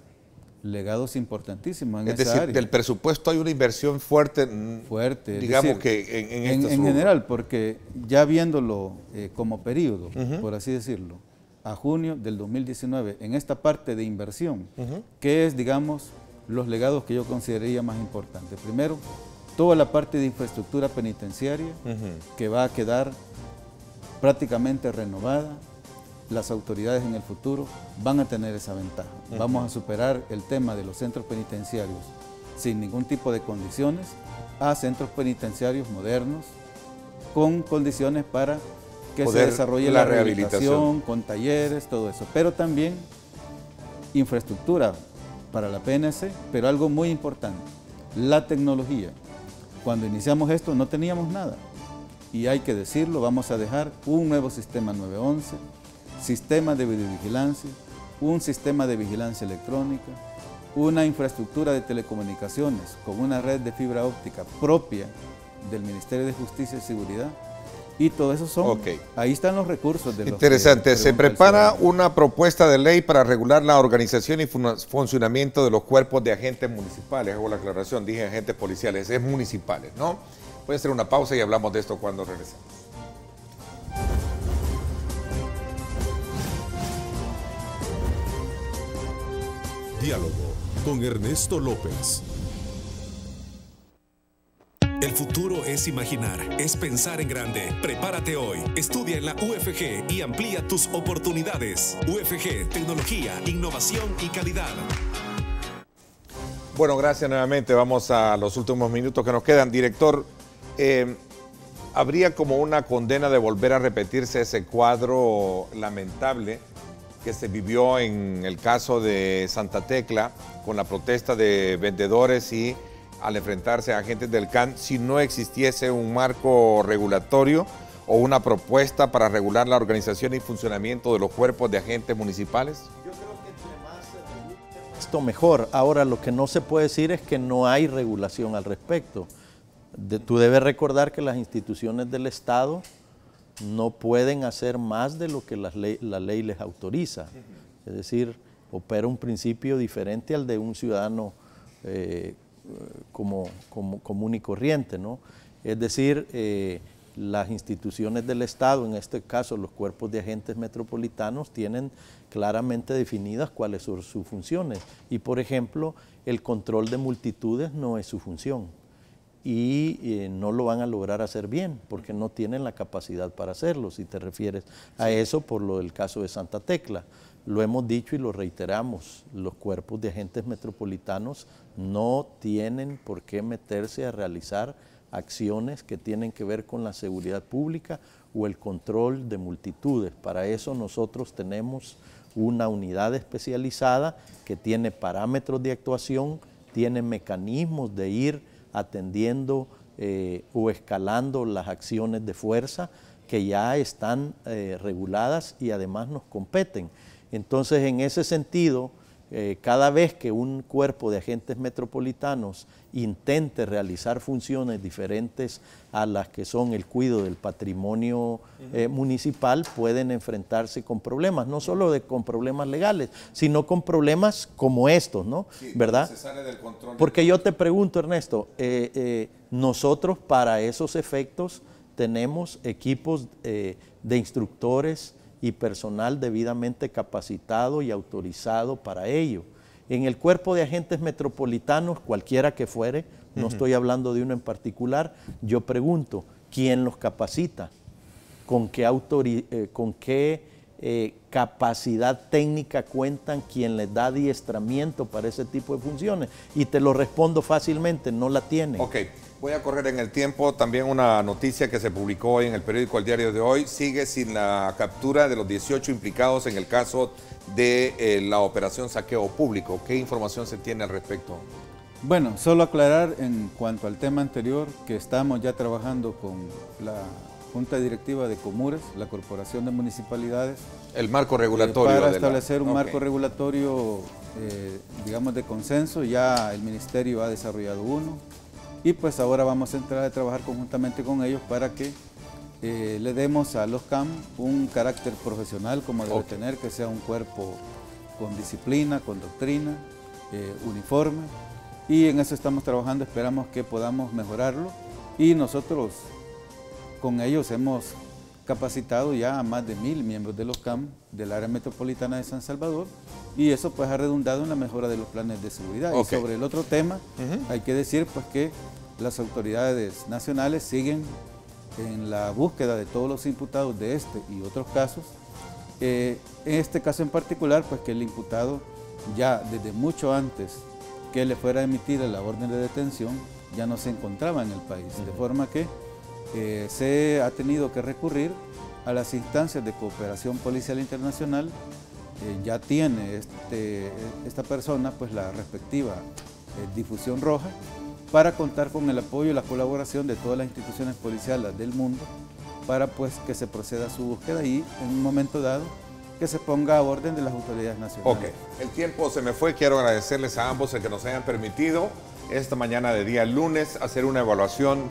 C: legados importantísimos en esa área. Es decir,
B: del presupuesto hay una inversión fuerte, digamos,
C: decir,
B: que
C: en general, porque ya viéndolo como periodo, por así decirlo, a junio del 2019, en esta parte de inversión, que es, digamos, los legados que yo consideraría más importantes. Primero, toda la parte de infraestructura penitenciaria, que va a quedar prácticamente renovada. Las autoridades en el futuro van a tener esa ventaja. Vamos a superar el tema de los centros penitenciarios sin ningún tipo de condiciones a centros penitenciarios modernos con condiciones para que se desarrolle la rehabilitación, con talleres, todo eso. Pero también infraestructura para la PNC, pero algo muy importante, la tecnología. Cuando iniciamos esto no teníamos nada y hay que decirlo, vamos a dejar un nuevo sistema 911, sistema de videovigilancia, un sistema de vigilancia electrónica, una infraestructura de telecomunicaciones con una red de fibra óptica propia del Ministerio de Justicia y Seguridad, y todo eso son, ahí están los recursos de los
B: interesante. Se prepara una propuesta de ley para regular la organización y funcionamiento de los cuerpos de agentes municipales. Hago la aclaración, dije agentes policiales, es municipales, ¿no? Voy a hacer una pausa y hablamos de esto cuando regresemos.
A: Diálogo con Ernesto López.
G: El futuro es imaginar, es pensar en grande. Prepárate hoy, estudia en la UFG y amplía tus oportunidades. UFG, tecnología, innovación y calidad.
B: Bueno, gracias nuevamente. Vamos a los últimos minutos que nos quedan. Director, ¿habría como una condena de volver a repetirse ese cuadro lamentable que se vivió en el caso de Santa Tecla con la protesta de vendedores y al enfrentarse a agentes del CAN si no existiese un marco regulatorio o una propuesta para regular la organización y funcionamiento de los cuerpos de agentes municipales?
D: Yo creo que entre más esto mejor. Ahora, lo que no se puede decir es que no hay regulación al respecto. Tú debes recordar que las instituciones del Estado no pueden hacer más de lo que la ley les autoriza. Es decir, opera un principio diferente al de un ciudadano como común y corriente, ¿no? Es decir, las instituciones del Estado, en este caso los cuerpos de agentes metropolitanos, tienen claramente definidas cuáles son sus funciones. Y por ejemplo, el control de multitudes no es su función y no lo van a lograr hacer bien porque no tienen la capacidad para hacerlo, si te refieres a eso por lo del caso de Santa Tecla. Lo hemos dicho y lo reiteramos, los cuerpos de agentes metropolitanos no tienen por qué meterse a realizar acciones que tienen que ver con la seguridad pública o el control de multitudes. Para eso nosotros tenemos una unidad especializada que tiene parámetros de actuación, tiene mecanismos de ir atendiendo o escalando las acciones de fuerza que ya están reguladas y además nos competen. Entonces, en ese sentido, cada vez que un cuerpo de agentes metropolitanos intente realizar funciones diferentes a las que son el cuidado del patrimonio municipal, pueden enfrentarse con problemas, no solo con problemas legales, sino con problemas como estos, ¿no? Sí, ¿verdad? Se sale del control. Porque yo te pregunto, Ernesto, nosotros para esos efectos tenemos equipos de instructores y personal debidamente capacitado y autorizado para ello. En el cuerpo de agentes metropolitanos, cualquiera que fuere, no estoy hablando de uno en particular, yo pregunto, ¿quién los capacita? ¿Con qué capacidad técnica cuentan? ¿Quién les da adiestramiento para ese tipo de funciones? Y te lo respondo fácilmente, no la tienen.
B: Ok. Voy a correr en el tiempo. También una noticia que se publicó hoy en el periódico El Diario de Hoy. Sigue sin la captura de los 18 implicados en el caso de la operación saqueo público. ¿Qué información se tiene al respecto?
C: Bueno, solo aclarar en cuanto al tema anterior que estamos ya trabajando con la Junta Directiva de Comures, la Corporación de Municipalidades. El marco regulatorio. Para establecer un marco regulatorio, digamos, de consenso. Ya el Ministerio ha desarrollado uno. Y pues ahora vamos a entrar a trabajar conjuntamente con ellos para que le demos a los CAM un carácter profesional como debe tener, que sea un cuerpo con disciplina, con doctrina, uniforme. Y en eso estamos trabajando, esperamos que podamos mejorarlo. Y nosotros con ellos hemos capacitado ya a más de 1000 miembros de los CAM del área metropolitana de San Salvador. Y eso pues ha redundado en la mejora de los planes de seguridad. Y sobre el otro tema, hay que decir pues que las autoridades nacionales siguen en la búsqueda de todos los imputados de este y otros casos. En este caso en particular, pues que el imputado ya desde mucho antes que le fuera emitida la orden de detención, ya no se encontraba en el país. De forma que se ha tenido que recurrir a las instancias de cooperación policial internacional. Ya tiene esta persona pues la respectiva difusión roja para contar con el apoyo y la colaboración de todas las instituciones policiales del mundo para pues que se proceda a su búsqueda y en un momento dado que se ponga a orden de las autoridades nacionales.
B: Ok, el tiempo se me fue, quiero agradecerles a ambos el que nos hayan permitido esta mañana de día lunes hacer una evaluación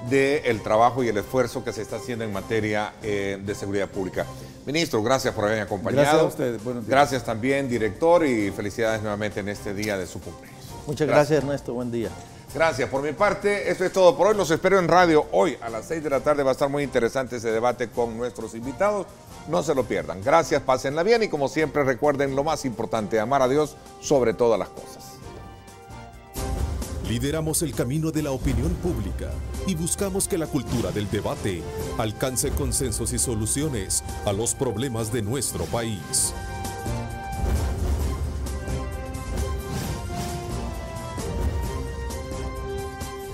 B: del trabajo y el esfuerzo que se está haciendo en materia de seguridad pública. Ministro, gracias por haberme acompañado.
C: Gracias a ustedes. Buenos días.
B: Gracias también, director, y felicidades nuevamente en este día de su cumpleaños.
D: Muchas gracias, Ernesto. Buen día.
B: Gracias. Por mi parte, esto es todo por hoy. Los espero en radio hoy a las 6 de la tarde. Va a estar muy interesante ese debate con nuestros invitados. No se lo pierdan. Gracias, pásenla bien y como siempre recuerden lo más importante, amar a Dios sobre todas las cosas.
A: Lideramos el camino de la opinión pública y buscamos que la cultura del debate alcance consensos y soluciones a los problemas de nuestro país.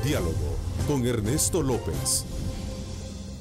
A: Diálogo con Ernesto López.